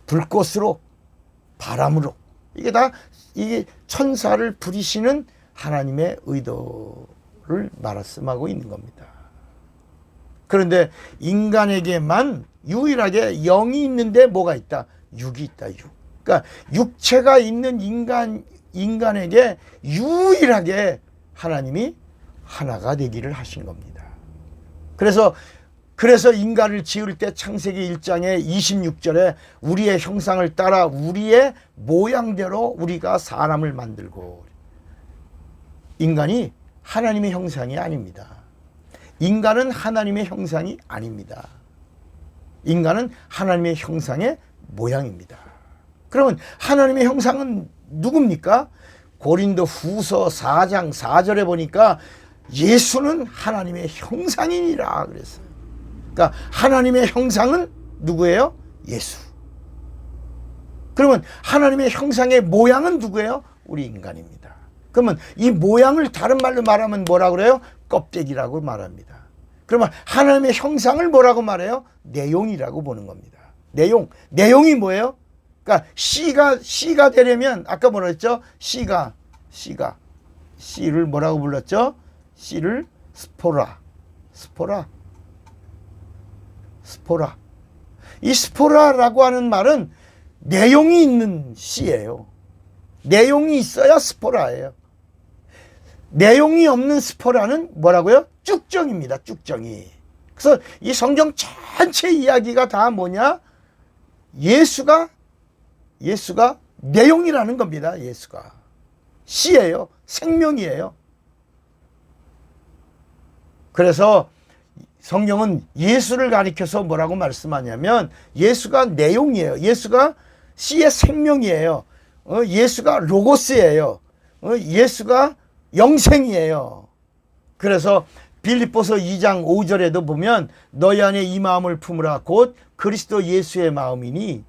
불꽃으로, 바람으로, 이게 다 이게 천사를 부리시는 하나님의 의도를 말씀하고 있는 겁니다. 그런데 인간에게만 유일하게 영이 있는데 뭐가 있다? 육이 있다. 육. 그러니까 육체가 있는 인간에게 유일하게 하나님이 하나가 되기를 하신 겁니다. 그래서 인간을 지을 때 창세기 1장의 26절에 우리의 형상을 따라 우리의 모양대로 우리가 사람을 만들고, 인간이 하나님의 형상이 아닙니다. 인간은 하나님의 형상이 아닙니다. 인간은 하나님의 형상의 모양입니다. 그러면 하나님의 형상은 누굽니까? 고린도 후서 4장 4절에 보니까 예수는 하나님의 형상이니라 그랬어요. 그러니까 하나님의 형상은 누구예요? 예수. 그러면 하나님의 형상의 모양은 누구예요? 우리 인간입니다. 그러면 이 모양을 다른 말로 말하면 뭐라고 그래요? 껍데기라고 말합니다. 그러면 하나님의 형상을 뭐라고 말해요? 내용이라고 보는 겁니다. 내용이 뭐예요? 그러니까 씨가 되려면 아까 뭐라 했죠? 씨를 뭐라고 불렀죠? 씨를 스포라. 이 스포라라고 하는 말은 내용이 있는 씨예요. 내용이 있어야 스포라예요. 내용이 없는 스포라는 뭐라고요? 쭉정입니다. 쭉정이. 그래서 이 성경 전체 이야기가 다 뭐냐? 예수가 내용이라는 겁니다. 예수가 씨예요. 생명이에요. 그래서 성경은 예수를 가리켜서 뭐라고 말씀하냐면 예수가 내용이에요. 예수가 씨의 생명이에요. 예수가 로고스예요. 예수가 영생이에요. 그래서 빌립보서 2장 5절에도 보면 너희 안에 이 마음을 품으라 곧 그리스도 예수의 마음이니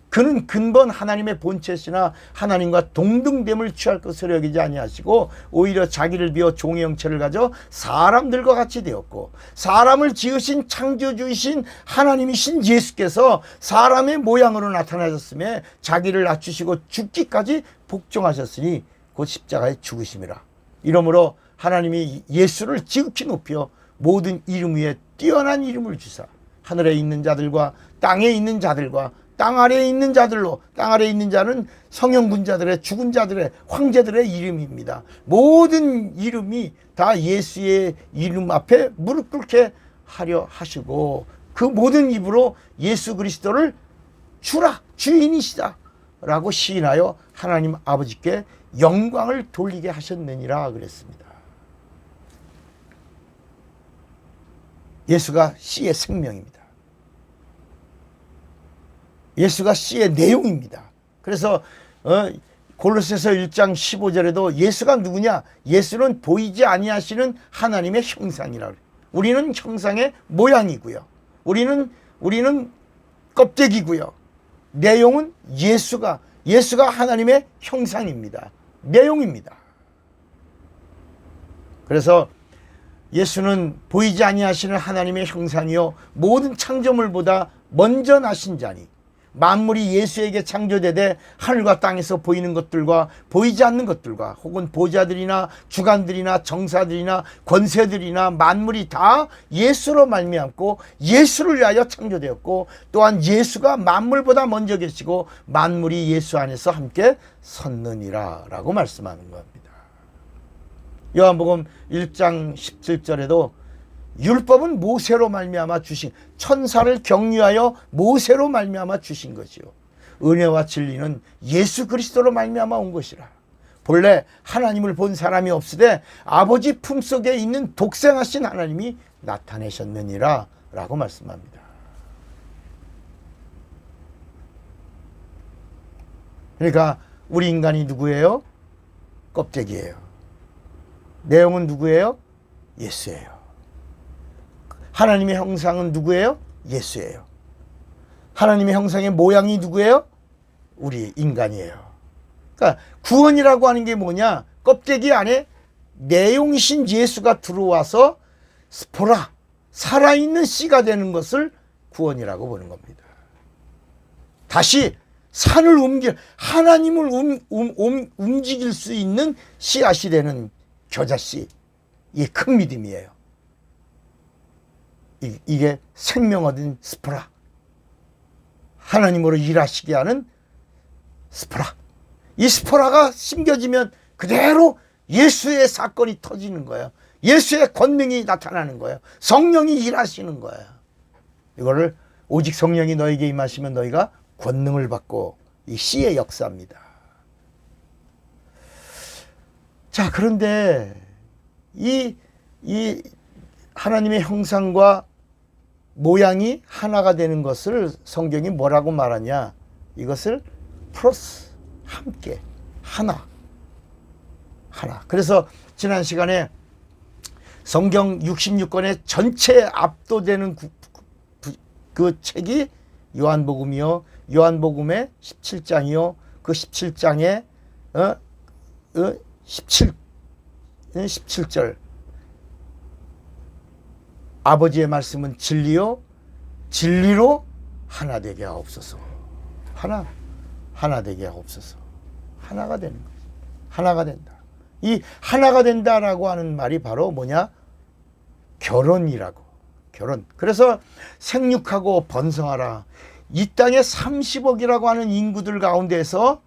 그는 근본 하나님의 본체시나 하나님과 동등됨을 취할 것을 여기지 아니하시고 오히려 자기를 비워 종의 형체를 가져 사람들과 같이 되었고 사람을 지으신 창조주이신 하나님이신 예수께서 사람의 모양으로 나타나셨음에 자기를 낮추시고 죽기까지 복종하셨으니 곧 십자가에 죽으심이라. 이러므로 하나님이 예수를 지극히 높여 모든 이름 위에 뛰어난 이름을 주사 하늘에 있는 자들과 땅에 있는 자들과 땅 아래에 있는 자들로, 땅 아래에 있는 자는 성형군자들의 죽은 자들의 황제들의 이름입니다. 모든 이름이 다 예수의 이름 앞에 무릎 꿇게 하려 하시고 그 모든 입으로 예수 그리스도를 주라 주인이시다 라고 시인하여 하나님 아버지께 영광을 돌리게 하셨느니라 그랬습니다. 예수가 씨의 생명입니다. 예수가 씨의 내용입니다. 그래서 골로새서 1장 15절에도 예수가 누구냐? 예수는 보이지 아니하시는 하나님의 형상이라 그래요. 우리는 형상의 모양이고요. 우리는 껍데기고요. 내용은 예수가 하나님의 형상입니다. 내용입니다. 그래서 예수는 보이지 아니하시는 하나님의 형상이요 모든 창조물보다 먼저 나신 자니 만물이 예수에게 창조되되 하늘과 땅에서 보이는 것들과 보이지 않는 것들과 혹은 보좌들이나 주관들이나 정사들이나 권세들이나 만물이 다 예수로 말미암고 예수를 위하여 창조되었고 또한 예수가 만물보다 먼저 계시고 만물이 예수 안에서 함께 섰느니라 라고 말씀하는 겁니다. 요한복음 1장 17절에도 율법은 모세로 말미암아 주신 천사를 격려하여 모세로 말미암아 주신 것이요 은혜와 진리는 예수 그리스도로 말미암아 온 것이라. 본래 하나님을 본 사람이 없으되 아버지 품속에 있는 독생하신 하나님이 나타내셨느니라 라고 말씀합니다. 그러니까 우리 인간이 누구예요? 껍데기예요. 내용은 누구예요? 예수예요. 하나님의 형상은 누구예요? 예수예요. 하나님의 형상의 모양이 누구예요? 우리 인간이에요. 그러니까 구원이라고 하는 게 뭐냐? 껍데기 안에 내용이신 예수가 들어와서 스포라, 살아있는 씨가 되는 것을 구원이라고 보는 겁니다. 다시 산을 하나님을 움직일 수 있는 씨앗이 되는 겨자씨. 이게 큰 믿음이에요. 이게 생명 얻은 스포라. 하나님으로 일하시게 하는 스포라. 이 스포라가 심겨지면 그대로 예수의 사건이 터지는 거예요. 예수의 권능이 나타나는 거예요. 성령이 일하시는 거예요. 이거를 오직 성령이 너에게 임하시면 너희가 권능을 받고 이 씨의 역사입니다. 자, 그런데 이 하나님의 형상과 모양이 하나가 되는 것을 성경이 뭐라고 말하냐? 이것을 프로스, 함께, 하나. 그래서 지난 시간에 성경 66권의 전체 압도되는 그 책이 요한복음이요. 요한복음의 17장이요. 그 17장에 17절 아버지의 말씀은 진리요 진리로 하나 되게 하옵소서. 하나 되게 하옵소서. 하나가 되는 거지. 하나가 된다. 이 하나가 된다라고 하는 말이 바로 뭐냐? 결혼이라고. 결혼. 그래서 생육하고 번성하라. 이 땅에 30억이라고 하는 인구들 가운데서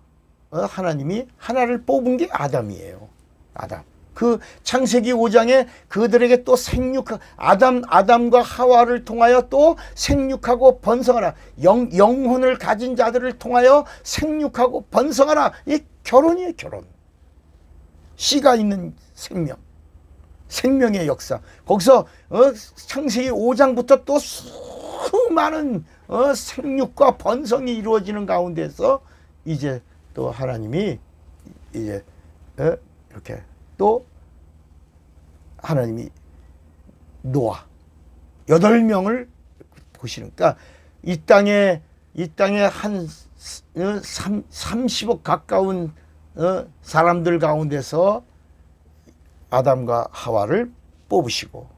하나님이 하나를 뽑은 게 아담이에요. 아담. 그 창세기 5장에 그들에게 또 아담과 하와를 통하여 또 생육하고 번성하라. 영혼을 가진 자들을 통하여 생육하고 번성하라. 이 결혼이에요, 결혼. 씨가 있는 생명. 생명의 역사. 거기서 창세기 5장부터 또 수많은 생육과 번성이 이루어지는 가운데서 이제 또 하나님이 이제 이렇게 또 하나님이 노아 8명을 보시는, 그러니까 이 땅에 한 30억 가까운 사람들 가운데서 아담과 하와를 뽑으시고,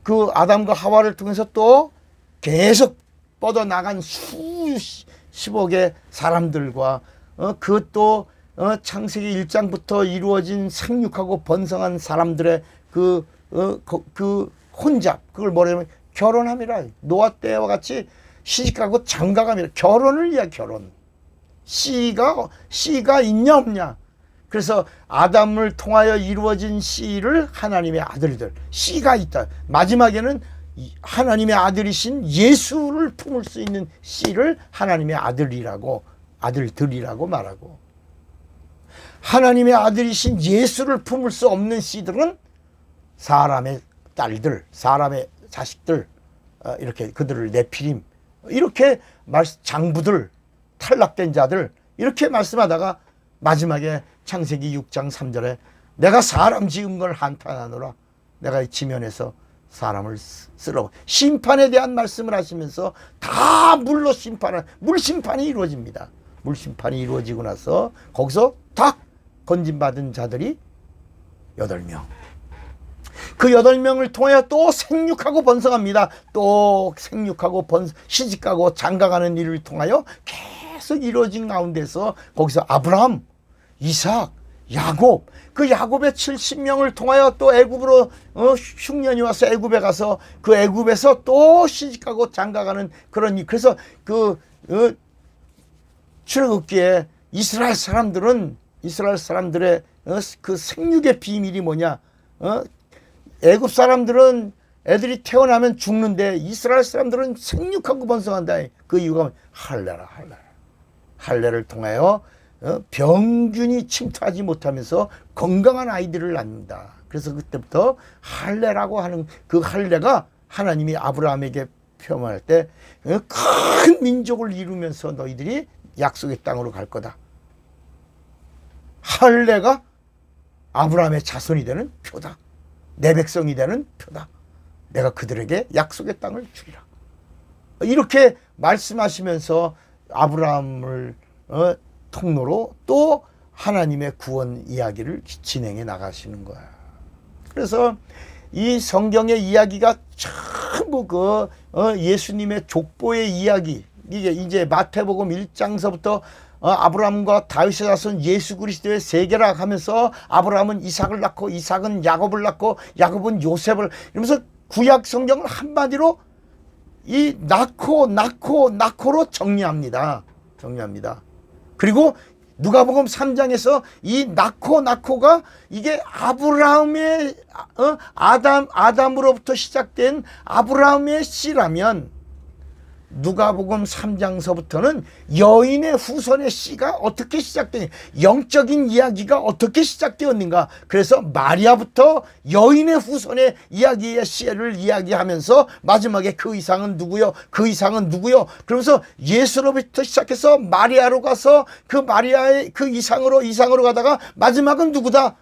그 아담과 하와를 통해서 또 계속 뻗어나간 수십억의 사람들과 그것도 창세기 1장부터 이루어진 생육하고 번성한 사람들의 그 혼잡, 그걸 뭐냐면 결혼함이라. 노아 때와 같이 시집가고 장가감이라. 결혼을 이야, 결혼. 씨가 있냐 없냐. 그래서 아담을 통하여 이루어진 씨를 하나님의 아들들, 씨가 있다. 마지막에는 하나님의 아들이신 예수를 품을 수 있는 씨를 하나님의 아들들이라고 말하고, 하나님의 아들이신 예수를 품을 수 없는 씨들은 사람의 딸들, 사람의 자식들, 이렇게 그들을 네피림, 이렇게 장부들, 탈락된 자들, 이렇게 말씀하다가 마지막에 창세기 6장 3절에 내가 사람 지은 걸 한탄하노라. 내가 이 지면에서 사람을 쓰러, 심판에 대한 말씀을 하시면서 다 물로 물심판이 이루어집니다. 물심판이 이루어지고 나서 거기서 다 건진받은 자들이 8명. 그 8명을 통하여 또 생육하고 번성합니다. 또 생육하고 시집가고 장가가는 일을 통하여 계속 이루어진 가운데서 거기서 아브라함, 이삭, 야곱, 그 야곱의 70명을 통하여 또 애굽으로 흉년이 와서 애굽에 가서 그 애굽에서 또 시집가고 장가가는 그런 일. 그래서 그 출애굽기에 이스라엘 사람들의 그 생육의 비밀이 뭐냐? 애굽 사람들은 애들이 태어나면 죽는데 이스라엘 사람들은 생육하고 번성한다. 그 이유가 할례를 통하여 병균이 침투하지 못하면서 건강한 아이들을 낳는다. 그래서 그때부터 할례라고 하는 그 할례가 하나님이 아브라함에게 표현할 때 큰 민족을 이루면서 너희들이 약속의 땅으로 갈 거다. 할례가 아브라함의 자손이 되는 표다. 내 백성이 되는 표다. 내가 그들에게 약속의 땅을 주리라. 이렇게 말씀하시면서 아브라함을 통로로 또 하나님의 구원 이야기를 진행해 나가시는 거야. 그래서 이 성경의 이야기가 전부 예수님의 족보의 이야기, 이게 이제 마태복음 1장서부터 아브라함과 다윗의 자손 예수 그리스도의 세계라 하면서 아브라함은 이삭을 낳고 이삭은 야곱을 낳고 야곱은 요셉을, 이러면서 구약 성경을 한마디로 이 낳고로 정리합니다. 그리고 누가복음 3장에서 이 낳고가 이게 아브라함의 아담으로부터 시작된 아브라함의 씨라면, 누가복음 3장서부터는 여인의 후손의 씨가 어떻게 시작되니, 영적인 이야기가 어떻게 시작되었는가. 그래서 마리아부터 여인의 후손의 이야기의 씨를 이야기하면서 마지막에 그 이상은 누구요? 그 이상은 누구요? 그러면서 예수로부터 시작해서 마리아로 가서 그 마리아의 그 이상으로 가다가 마지막은 누구다?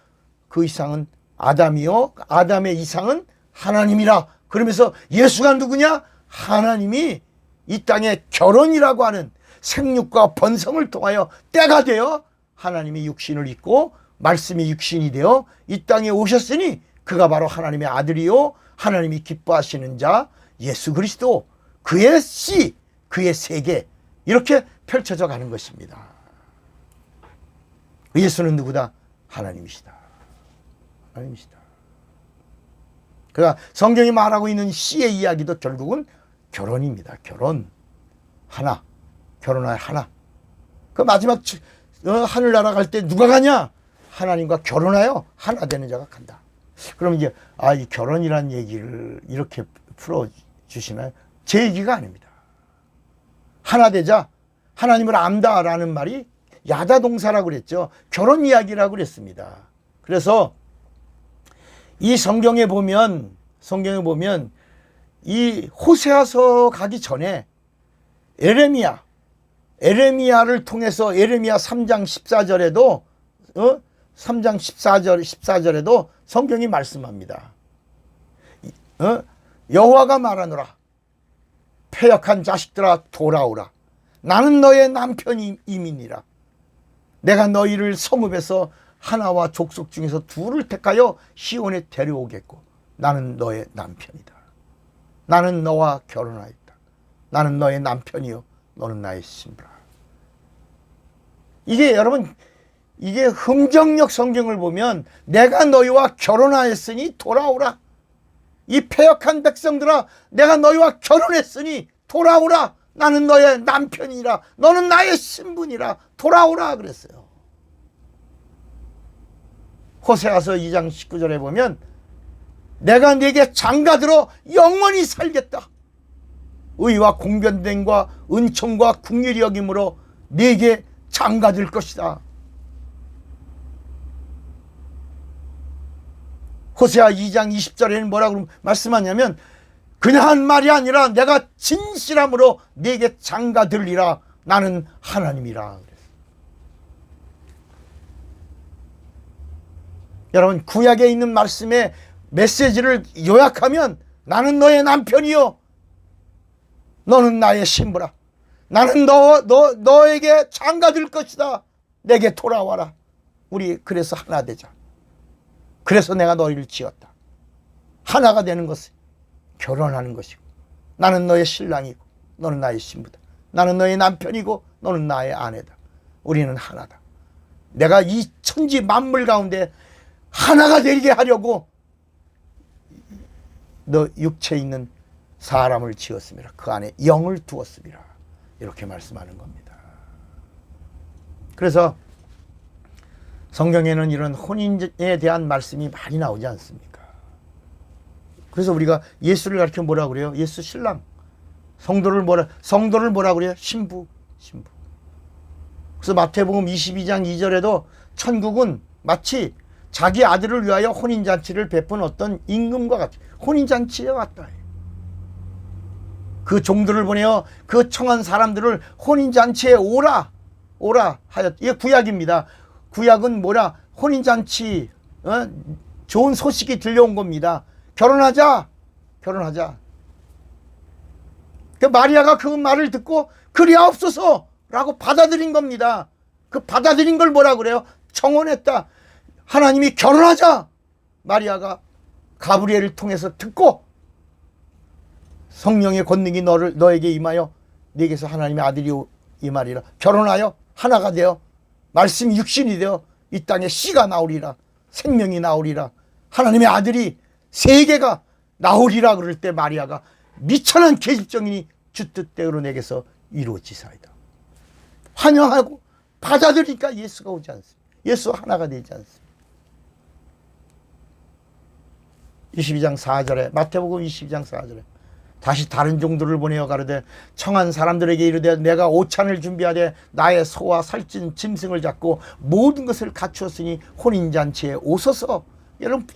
그 이상은 아담이요, 아담의 이상은 하나님이라. 그러면서 예수가 누구냐? 하나님이 이 땅에 결혼이라고 하는 생육과 번성을 통하여 때가 되어 하나님이 육신을 입고 말씀이 육신이 되어 이 땅에 오셨으니 그가 바로 하나님의 아들이요 하나님이 기뻐하시는 자 예수 그리스도, 그의 씨, 그의 세계 이렇게 펼쳐져 가는 것입니다. 예수는 누구다? 하나님이시다. 하나님이시다. 그러니까 성경이 말하고 있는 씨의 이야기도 결국은 결혼입니다. 결혼. 하나. 결혼할 하나. 그 마지막 하늘나라 갈 때 누가 가냐? 하나님과 결혼하여 하나 되는 자가 간다. 그럼 이제 이 결혼이라는 얘기를 이렇게 풀어주시나요? 제 얘기가 아닙니다. 하나 되자, 하나님을 안다라는 말이 야다동사라고 그랬죠. 결혼 이야기라고 그랬습니다. 그래서 이 성경에 보면 이 호세아서 가기 전에 에레미야를 통해서 에레미야 3장 14절에도 3장 14절에도 성경이 말씀합니다. 여호와가 말하노라. 패역한 자식들아 돌아오라. 나는 너의 남편이니라. 내가 너희를 성읍에서 하나와 족속 중에서 둘을 택하여 시온에 데려오겠고 나는 너의 남편이다. 나는 너와 결혼하였다. 나는 너의 남편이요 너는 나의 신부라. 이게 여러분 이게 흥정역 성경을 보면 내가 너희와 결혼하였으니 돌아오라. 이 패역한 백성들아 내가 너희와 결혼했으니 돌아오라. 나는 너의 남편이라. 너는 나의 신분이라. 돌아오라 그랬어요. 호세아서 2장 19절에 보면 내가 네게 장가들어 영원히 살겠다. 의와 공변됨과 은총과 긍휼이 여김으로 네게 장가들 것이다. 호세아 2장 20절에는 뭐라고 말씀하냐면 그냥 한 말이 아니라 내가 진실함으로 네게 장가들리라. 나는 하나님이라. 여러분 구약에 있는 말씀의 메시지를 요약하면 나는 너의 남편이요 너는 나의 신부라. 나는 너에게 장가들 것이다. 내게 돌아와라. 우리 그래서 하나 되자. 그래서 내가 너희를 지었다. 하나가 되는 것은 결혼하는 것이고 나는 너의 신랑이고 너는 나의 신부다. 나는 너의 남편이고 너는 나의 아내다. 우리는 하나다. 내가 이 천지 만물 가운데 하나가 되게 하려고 너 육체에 있는 사람을 지었습니다. 그 안에 영을 두었습니다. 이렇게 말씀하는 겁니다. 그래서 성경에는 이런 혼인에 대한 말씀이 많이 나오지 않습니까? 그래서 우리가 예수를 가르쳐 뭐라 그래요? 예수 신랑. 성도를 뭐라 그래요? 신부. 그래서 마태복음 22장 2절에도 천국은 마치 자기 아들을 위하여 혼인잔치를 베푼 어떤 임금과 같이 혼인잔치에 왔다. 그 종들을 보내어 그 청한 사람들을 혼인잔치에 오라 하였. 이게 구약입니다. 구약은 뭐라? 혼인잔치, 좋은 소식이 들려온 겁니다. 결혼하자. 그 마리아가 그 말을 듣고 그리하옵소서라고 받아들인 겁니다. 그 받아들인 걸 뭐라 그래요? 청혼했다. 하나님이 결혼하자. 마리아가 가브리엘을 통해서 듣고 성령의 권능이 너에게 임하여 네게서 하나님의 아들이 임하리라. 결혼하여 하나가 되어 말씀이 육신이 되어 이 땅에 씨가 나오리라. 생명이 나오리라. 하나님의 아들이 세계가 나오리라. 그럴 때 마리아가 미천한 계집종이니 주 뜻대로 내게서 이루어지사이다. 환영하고 받아들이니까 예수가 오지 않습니다. 예수 하나가 되지 않습니다. 22장 4절에 마태복음 22장 4절에 다시 다른 종들을 보내어 가르되 청한 사람들에게 이르되 내가 오찬을 준비하되 나의 소와 살찐 짐승을 잡고 모든 것을 갖추었으니 혼인잔치에 오소서.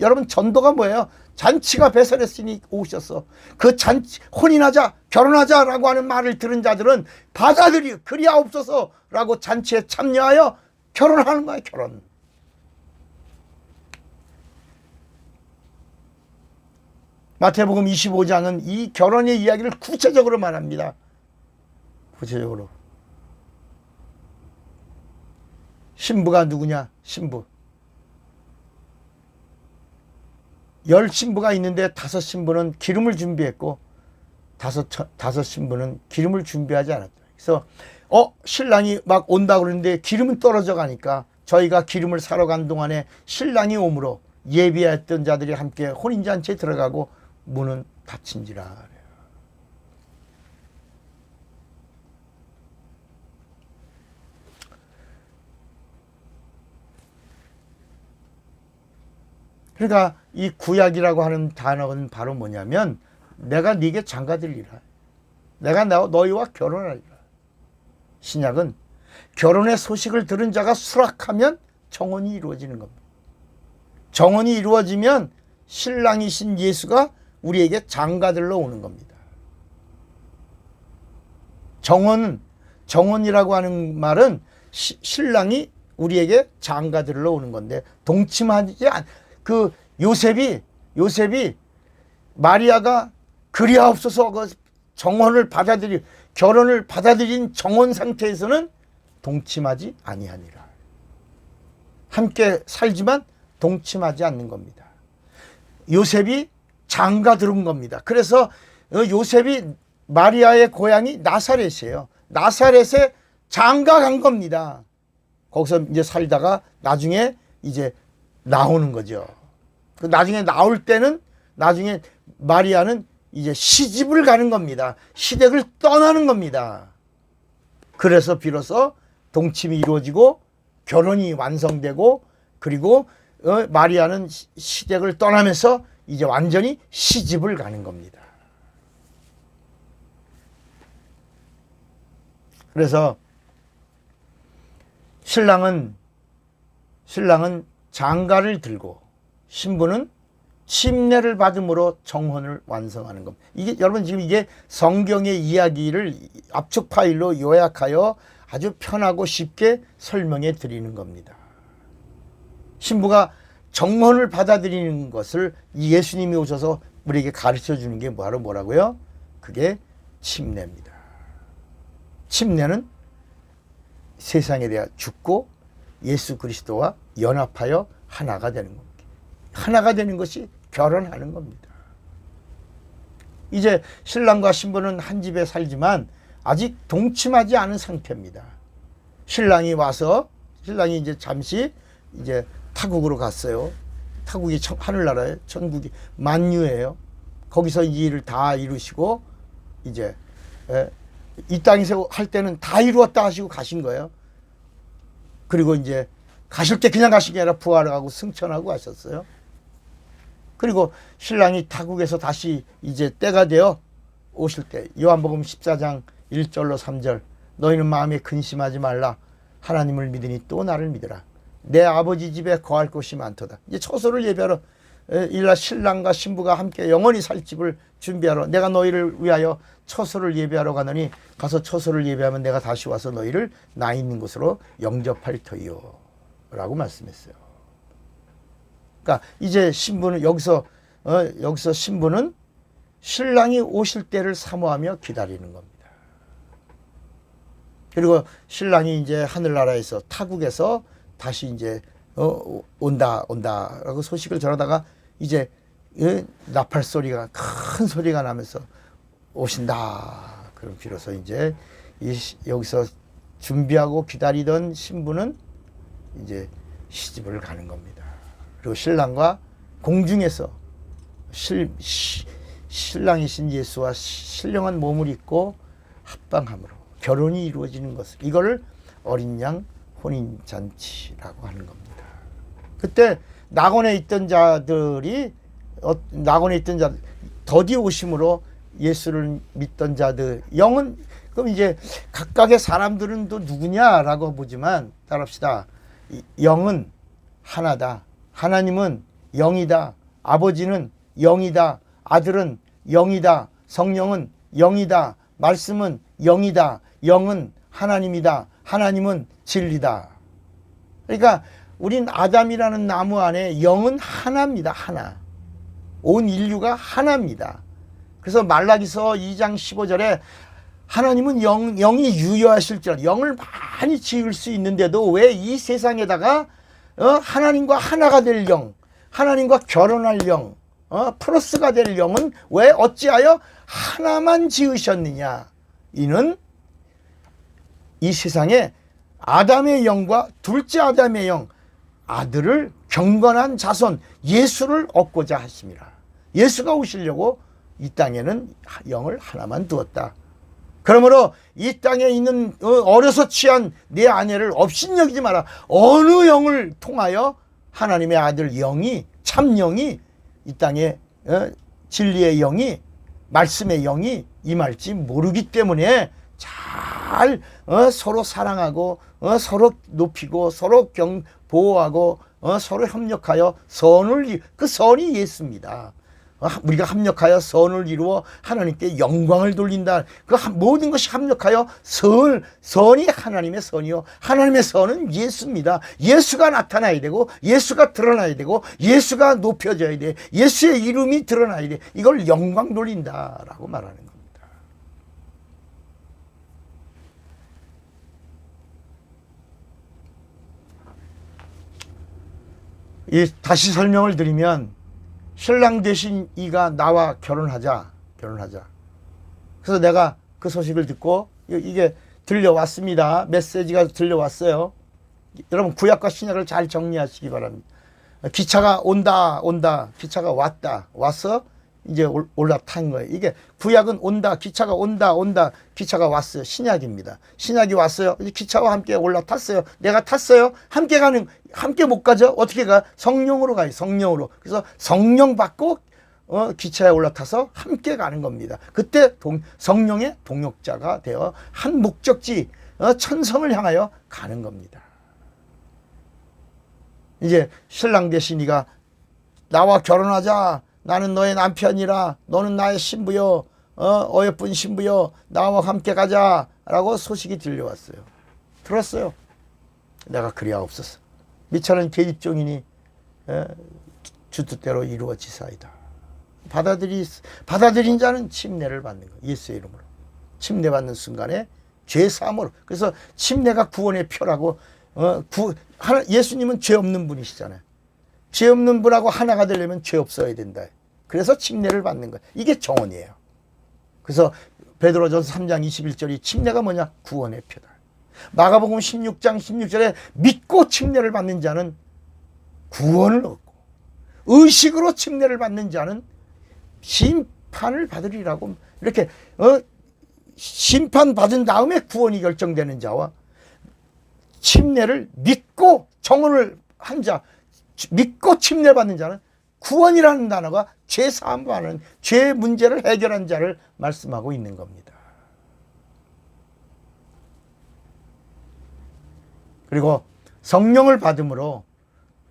여러분 전도가 뭐예요? 잔치가 배설했으니 오셔서 그 잔치 혼인하자 결혼하자라고 하는 말을 들은 자들은 받아들이 그리하옵소서라고 잔치에 참여하여 결혼하는 거야. 결혼. 마태복음 25장은 이 결혼의 이야기를 구체적으로 말합니다. 구체적으로. 신부가 누구냐? 신부. 10신부가 있는데 5신부는 기름을 준비했고 다섯 신부는 기름을 준비하지 않았다. 그래서 신랑이 막 온다 그러는데 기름은 떨어져 가니까 저희가 기름을 사러 간 동안에 신랑이 오므로 예비했던 자들이 함께 혼인잔치에 들어가고 문은 닫힌지라. 그러니까 이 구약이라고 하는 단어는 바로 뭐냐면 내가 네게 장가들리라. 내가 너희와 결혼하리라. 신약은 결혼의 소식을 들은 자가 수락하면 정혼이 이루어지는 겁니다. 정혼이 이루어지면 신랑이신 예수가 우리에게 장가들러 오는 겁니다. 정혼이라고 하는 말은 신랑이 우리에게 장가들러 오는 건데 동침하지 않. 요셉이 마리아가 그리하옵소서 정혼을 결혼을 받아들인 정혼 상태에서는 동침하지 아니하니라. 함께 살지만 동침하지 않는 겁니다. 요셉이 장가 들은 겁니다. 그래서 요셉이 마리아의 고향이 나사렛이에요. 나사렛에 장가 간 겁니다. 거기서 이제 살다가 나중에 이제 나오는 거죠. 나중에 나올 때는 나중에 마리아는 이제 시집을 가는 겁니다. 시댁을 떠나는 겁니다. 그래서 비로소 동침이 이루어지고 결혼이 완성되고 그리고 마리아는 시댁을 떠나면서 이제 완전히 시집을 가는 겁니다. 그래서 신랑은 장가를 들고 신부는 침례를 받음으로 정혼을 완성하는 겁니다. 여러분 지금 이게 성경의 이야기를 압축 파일로 요약하여 아주 편하고 쉽게 설명해 드리는 겁니다. 신부가 정혼을 받아들이는 것을 예수님이 오셔서 우리에게 가르쳐 주는 게 바로 뭐라고요? 그게 침례입니다. 침례는 세상에 대해 죽고 예수 그리스도와 연합하여 하나가 되는 겁니다. 하나가 되는 것이 결혼하는 겁니다. 이제 신랑과 신부는 한 집에 살지만 아직 동침하지 않은 상태입니다. 신랑이 이제 잠시 이제 타국으로 갔어요. 타국이 하늘나라예요. 천국이 만유예요. 거기서 이 일을 다 이루시고 이제 이 땅에서 할 때는 다 이루었다 하시고 가신 거예요. 그리고 이제 가실 때 그냥 가신 게 아니라 부활하고 승천하고 가셨어요. 그리고 신랑이 타국에서 다시 이제 때가 되어 오실 때 요한복음 14장 1절로 3절 너희는 마음에 근심하지 말라. 하나님을 믿으니 또 나를 믿으라. 내 아버지 집에 거할 곳이 많도다. 이제 처소를 예배하러 일날 신랑과 신부가 함께 영원히 살 집을 준비하러 내가 너희를 위하여 처소를 예배하러 가느니 가서 처소를 예배하면 내가 다시 와서 너희를 나 있는 곳으로 영접할 터이요 라고 말씀했어요. 그러니까 이제 신부는 여기서 신부는 신랑이 오실 때를 사모하며 기다리는 겁니다. 그리고 신랑이 이제 하늘나라에서 타국에서 다시 이제 온다라고 소식을 전하다가 이제 나팔 소리가 큰 소리가 나면서 오신다. 그럼 비로소 이제 여기서 준비하고 기다리던 신부는 이제 시집을 가는 겁니다. 그리고 신랑과 공중에서 신랑이신 예수와 신령한 몸을 입고 합방함으로 결혼이 이루어지는 것을 이거를 어린 양 혼인잔치라고 하는 겁니다. 그때 낙원에 있던 자들이 더디 오심으로 예수를 믿던 자들 영은 그럼 이제 각각의 사람들은 또 누구냐라고 보지만 따라합시다. 영은 하나다. 하나님은 영이다. 아버지는 영이다. 아들은 영이다. 성령은 영이다. 말씀은 영이다. 영은 하나님이다. 하나님은 진리다. 그러니까 우린 아담이라는 나무 안에 영은 하나입니다. 하나. 온 인류가 하나입니다. 그래서 말라기서 2장 15절에 하나님은 영이 유효하실지라 영을 많이 지을 수 있는데도 왜 이 세상에다가 하나님과 하나가 될 영, 하나님과 결혼할 영, 플러스가 될 영은 왜 어찌하여 하나만 지으셨느냐. 이는 이 세상에 아담의 영과 둘째 아담의 영, 아들을 경건한 자손 예수를 얻고자 하심이라. 예수가 오시려고 이 땅에는 영을 하나만 두었다. 그러므로 이 땅에 있는 어려서 취한 내 아내를 업신여기지 마라. 어느 영을 통하여 하나님의 아들 영이, 참 영이 이 땅에 진리의 영이, 말씀의 영이 임할지 모르기 때문에 잘 서로 사랑하고 서로 높이고 서로 보호하고 서로 협력하여 그 선이 예수입니다. 우리가 합력하여 선을 이루어 하나님께 영광을 돌린다. 그 모든 것이 합력하여 선이 하나님의 선이요, 하나님의 선은 예수입니다. 예수가 나타나야 되고 예수가 드러나야 되고 예수가 높여져야 돼. 예수의 이름이 드러나야 돼. 이걸 영광 돌린다라고 말하는 겁니다. 다시 설명을 드리면, 신랑 대신 이가 나와 결혼하자. 그래서 내가 그 소식을 듣고 이게 들려왔습니다. 메시지가 들려왔어요. 여러분, 구약과 신약을 잘 정리하시기 바랍니다. 기차가 온다. 기차가 왔어. 이제 올라탄 거예요. 이게 구약은 온다, 기차가 온다, 기차가 왔어요. 신약입니다. 신약이 왔어요. 기차와 함께 올라탔어요. 내가 탔어요. 함께 못 가죠. 어떻게 가? 성령으로 가요. 성령으로. 그래서 성령 받고 기차에 올라타서 함께 가는 겁니다. 그때 성령의 동역자가 되어 한 목적지, 천성을 향하여 가는 겁니다. 이제 신랑 대신 이가 나와 결혼하자. 나는 너의 남편이라. 너는 나의 신부요. 어여쁜 신부요. 나와 함께 가자. 라고 소식이 들려왔어요. 들었어요. 내가 그리하옵소서. 미천은 계집종이니 주 뜻대로 이루어지사이다. 받아들인 자는 침례를 받는 거예요. 예수의 이름으로. 침례받는 순간에 죄사함으로. 그래서 침례가 구원의 표라고. 예수님은 죄 없는 분이시잖아요. 죄 없는 분하고 하나가 되려면 죄 없어야 된다. 그래서 침례를 받는 거예요. 이게 정언이에요. 그래서 베드로전서 3장 21절이 침례가 뭐냐? 구원의 표다. 마가복음 16장 16절에 믿고 침례를 받는 자는 구원을 얻고, 의식으로 침례를 받는 자는 심판을 받으리라고, 이렇게 심판받은 다음에 구원이 결정되는 자와 침례를 믿고 정언을 한 자, 믿고 침례받는 자는 구원이라는 단어가 죄사함받는, 죄 문제를 해결한 자를 말씀하고 있는 겁니다. 그리고 성령을 받음으로,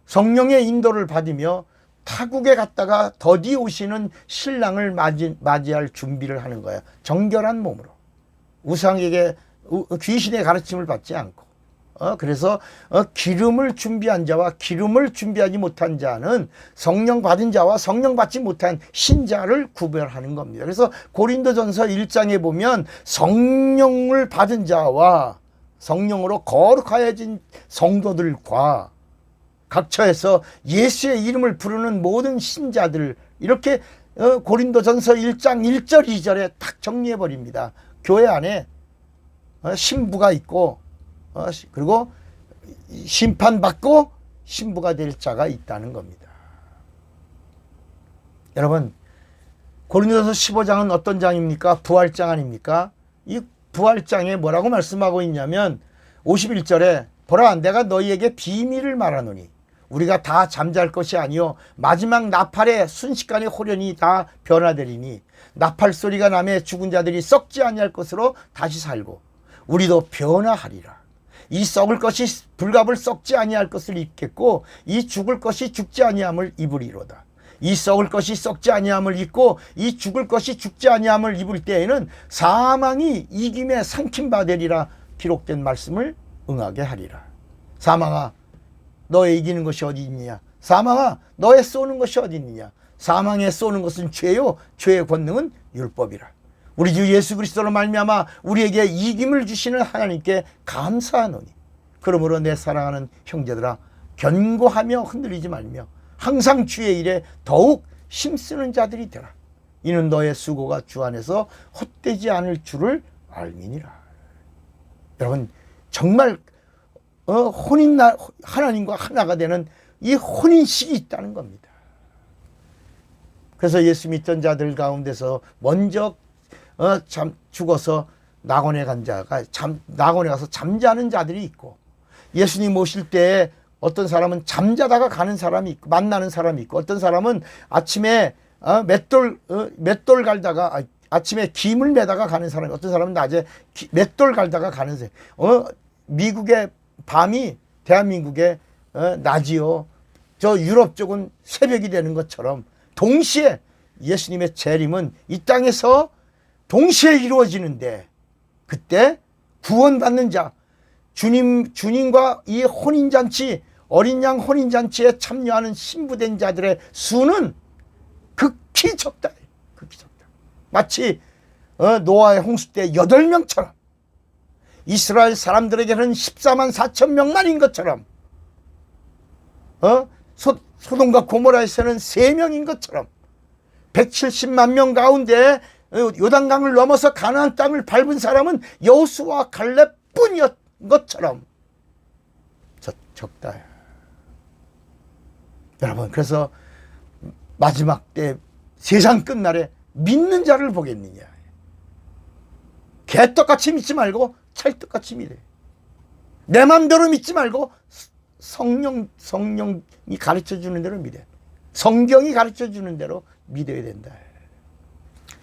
성령의 인도를 받으며 타국에 갔다가 더디 오시는 신랑을 맞이할 준비를 하는 거야. 정결한 몸으로. 우상에게, 귀신의 가르침을 받지 않고. 그래서 기름을 준비한 자와 기름을 준비하지 못한 자는 성령 받은 자와 성령 받지 못한 신자를 구별하는 겁니다. 그래서 고린도전서 1장에 보면 성령을 받은 자와 성령으로 거룩하여진 성도들과 각처에서 예수의 이름을 부르는 모든 신자들, 이렇게 고린도전서 1장 1절 2절에 딱 정리해 버립니다. 교회 안에 신부가 있고, 그리고 심판받고 신부가 될 자가 있다는 겁니다. 여러분, 고린도전서 15장은 어떤 장입니까? 부활장 아닙니까? 이 부활장에 뭐라고 말씀하고 있냐면 51절에 보라, 내가 너희에게 비밀을 말하노니 우리가 다 잠잘 것이 아니요 마지막 나팔에 순식간에 호련히 다 변화되리니 나팔 소리가 나매 죽은 자들이 썩지 아니할 것으로 다시 살고 우리도 변화하리라. 이 썩을 것이 불갑을 썩지 아니할 것을 입겠고 이 죽을 것이 죽지 아니함을 입으리로다. 이 썩을 것이 썩지 아니함을 입고 이 죽을 것이 죽지 아니함을 입을 때에는 사망이 이김에 삼킴바 되리라 기록된 말씀을 응하게 하리라. 사망아, 너의 이기는 것이 어디 있느냐? 사망아, 너의 쏘는 것이 어디 있느냐? 사망에 쏘는 것은 죄요, 죄의 권능은 율법이라. 우리 주 예수 그리스도로 말미암아 우리에게 이김을 주시는 하나님께 감사하노니 그러므로 내 사랑하는 형제들아, 견고하며 흔들리지 말며 항상 주의 일에 더욱 힘쓰는 자들이 되라. 이는 너의 수고가 주 안에서 헛되지 않을 줄을 알미니라. 여러분 정말 하나님과 하나가 되는 이 혼인식이 있다는 겁니다. 그래서 예수 믿던 자들 가운데서 먼저 죽어서 낙원에 간 자가 낙원에 가서 잠자는 자들이 있고, 예수님 오실 때 어떤 사람은 잠자다가 가는 사람이 있고, 만나는 사람이 있고, 어떤 사람은 아침에 맷돌 갈다가 아침에 김을 매다가 가는 사람이, 어떤 사람은 낮에 맷돌 갈다가 가는 사람. 미국의 밤이 대한민국의 낮이요, 저 유럽 쪽은 새벽이 되는 것처럼 동시에 예수님의 재림은 이 땅에서 동시에 이루어지는데, 그때 구원받는 자, 주님과 이 혼인잔치, 어린 양 혼인잔치에 참여하는 신부된 자들의 수는 극히 적다. 극히 적다. 마치 노아의 홍수 때 8명처럼, 이스라엘 사람들에게는 14만 4천 명만인 것처럼, 소돔과 고모라에서는 3명인 것처럼, 170만 명 가운데 요단강을 넘어서 가나안 땅을 밟은 사람은 여호수아와 갈렙뿐이었 것처럼 적다. 여러분, 그래서 마지막 때 세상 끝날에 믿는 자를 보겠느냐. 개떡같이 믿지 말고 찰떡같이 믿어. 내 맘대로 믿지 말고 성령이 가르쳐주는 대로 믿어. 성경이 가르쳐주는 대로 믿어야 된다.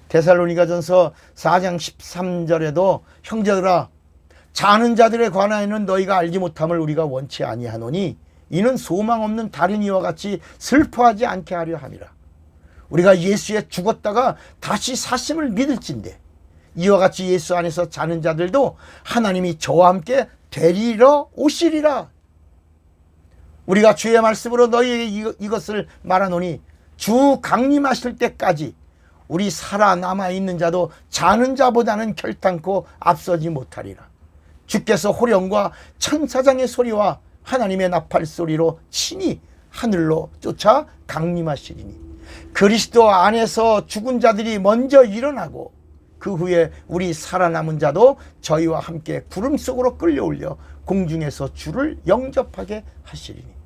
데살로니가전서 4장 13절에도 형제들아, 자는 자들에 관하여는 너희가 알지 못함을 우리가 원치 아니하노니 이는 소망 없는 다른 이와 같이 슬퍼하지 않게 하려 함이라. 우리가 예수에 죽었다가 다시 사심을 믿을진데 이와 같이 예수 안에서 자는 자들도 하나님이 저와 함께 데리러 오시리라. 우리가 주의 말씀으로 너희에게 이것을 말하노니 주 강림하실 때까지 우리 살아남아 있는 자도 자는 자보다는 결단코 앞서지 못하리라. 주께서 호령과 천사장의 소리와 하나님의 나팔 소리로 친히 하늘로 쫓아 강림하시리니 그리스도 안에서 죽은 자들이 먼저 일어나고 그 후에 우리 살아남은 자도 저희와 함께 구름 속으로 끌려올려 공중에서 주를 영접하게 하시리니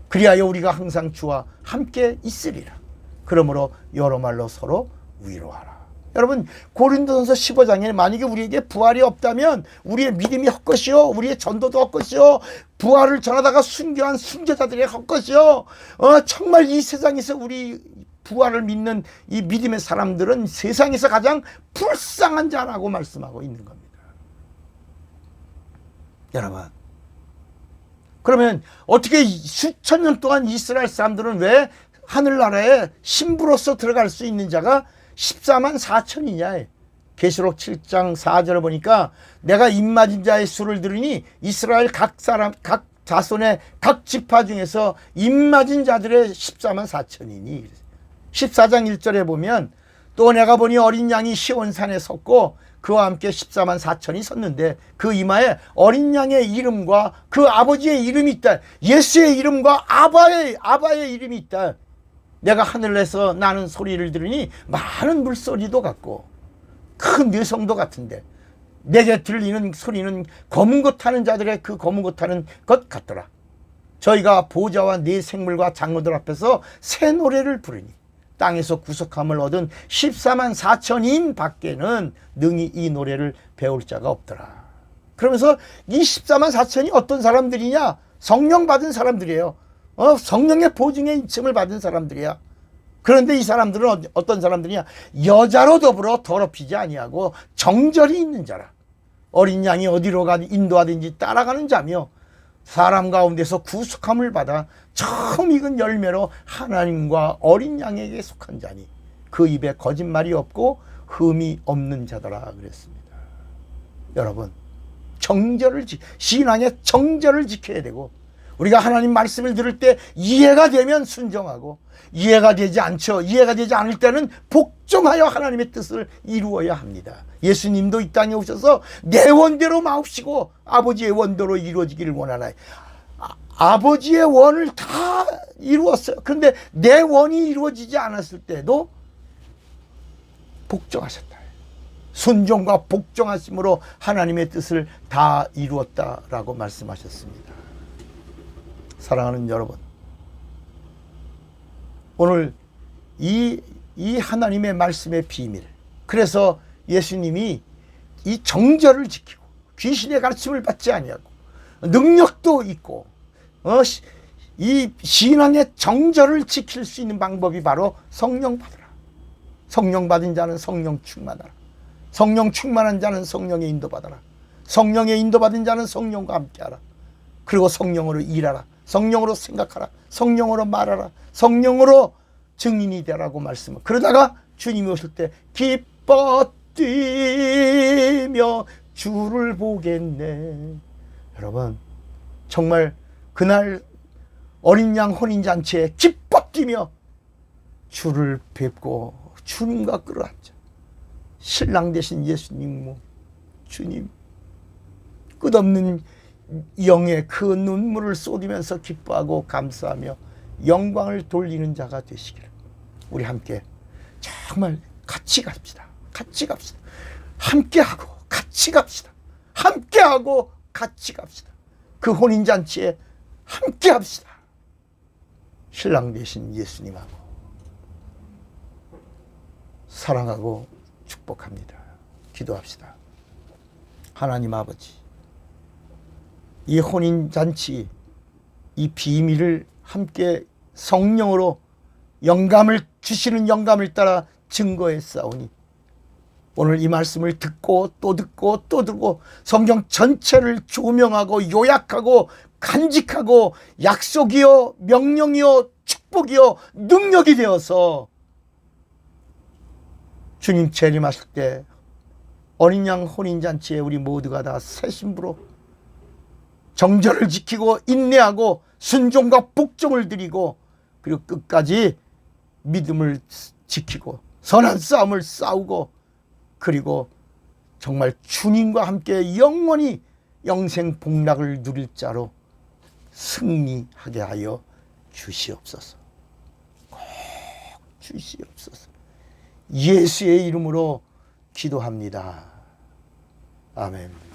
그리하여 우리가 항상 주와 함께 있으리라. 그러므로 여러 말로 서로 위로하라. 여러분, 고린도전서 15장에 만약에 우리에게 부활이 없다면 우리의 믿음이 헛것이요, 우리의 전도도 헛것이요, 부활을 전하다가 순교한 순교자들의 헛것이요, 정말 이 세상에서 우리 부활을 믿는 이 믿음의 사람들은 세상에서 가장 불쌍한 자라고 말씀하고 있는 겁니다. 여러분, 그러면 어떻게 수천 년 동안 이스라엘 사람들은 왜 하늘나라에 신부로서 들어갈 수 있는 자가 14만 4천이냐. 계시록 7장 4절을 보니까 내가 입맞은 자의 수를 들으니 이스라엘 각 자손의 각 지파 중에서 입맞은 자들의 14만 4천이니. 14장 1절에 보면 또 내가 보니 어린 양이 시온산에 섰고 그와 함께 14만 4천이 섰는데 그 이마에 어린 양의 이름과 그 아버지의 이름이 있다. 예수의 이름과 아바의 이름이 있다. 내가 하늘에서 나는 소리를 들으니 많은 물소리도 같고 큰 뇌성도 같은데 내게 들리는 소리는 검은 것 타는 자들의 그 검은 것 타는 것 같더라. 저희가 보좌와 네 생물과 장로들 앞에서 새 노래를 부르니 땅에서 구속함을 얻은 14만 4천인 밖에는 능히 이 노래를 배울 자가 없더라. 그러면서 이 14만 4천이 어떤 사람들이냐? 성령 받은 사람들이에요. 성령의 보증의 인침을 받은 사람들이야. 그런데 이 사람들은 어떤 사람들이냐? 여자로 더불어 더럽히지 아니하고 정절이 있는 자라. 어린 양이 어디로 인도하든지 따라가는 자며 사람 가운데서 구속함을 받아 처음 익은 열매로 하나님과 어린 양에게 속한 자니 그 입에 거짓말이 없고 흠이 없는 자더라 그랬습니다. 여러분, 신앙의 정절을 지켜야 되고 우리가 하나님 말씀을 들을 때 이해가 되면 순종하고 이해가 되지 않을 때는 복종하여 하나님의 뜻을 이루어야 합니다. 예수님도 이 땅에 오셔서 내 원대로 마옵시고 아버지의 원대로 이루어지기를 원하나이. 아버지의 원을 다 이루었어요. 그런데 내 원이 이루어지지 않았을 때도 복종하셨다. 순종과 복종하심으로 하나님의 뜻을 다 이루었다라고 말씀하셨습니다. 사랑하는 여러분, 오늘 이 하나님의 말씀의 비밀, 그래서 예수님이 이 정절을 지키고 귀신의 가르침을 받지 아니하고 능력도 있고 이 신앙의 정절을 지킬 수 있는 방법이 바로 성령 받으라. 성령 받은 자는 성령 충만하라. 성령 충만한 자는 성령의 인도받아라. 성령의 인도받은 자는 성령과 함께하라. 그리고 성령으로 일하라. 성령으로 생각하라. 성령으로 말하라. 성령으로 증인이 되라고 말씀을. 그러다가 주님이 오실 때 기뻐 뛰며 주를 보겠네. 여러분, 정말 그날 어린 양 혼인잔치에 기뻐 뛰며 주를 뵙고 주님과 끌어앉아 신랑 되신 예수님, 주님, 끝없는 영의 그 눈물을 쏟으면서 기뻐하고 감사하며 영광을 돌리는 자가 되시기를 우리 함께 정말 같이 갑시다. 같이 갑시다. 함께하고 같이 갑시다. 함께하고 같이 갑시다. 그 혼인잔치에 함께합시다. 신랑 되신 예수님하고 사랑하고 축복합니다. 기도합시다. 하나님 아버지, 이 혼인잔치, 이 비밀을 함께 성령으로 영감을 주시는 영감을 따라 증거했사오니 오늘 이 말씀을 듣고 또 듣고 또 듣고 성경 전체를 조명하고 요약하고 간직하고 약속이요 명령이요 축복이요 능력이 되어서 주님 재림하실 때 어린 양 혼인잔치에 우리 모두가 다 새 신부로 정절을 지키고 인내하고 순종과 복종을 드리고 그리고 끝까지 믿음을 지키고 선한 싸움을 싸우고 그리고 정말 주님과 함께 영원히 영생 복락을 누릴 자로 승리하게 하여 주시옵소서. 꼭 주시옵소서. 예수의 이름으로 기도합니다. 아멘.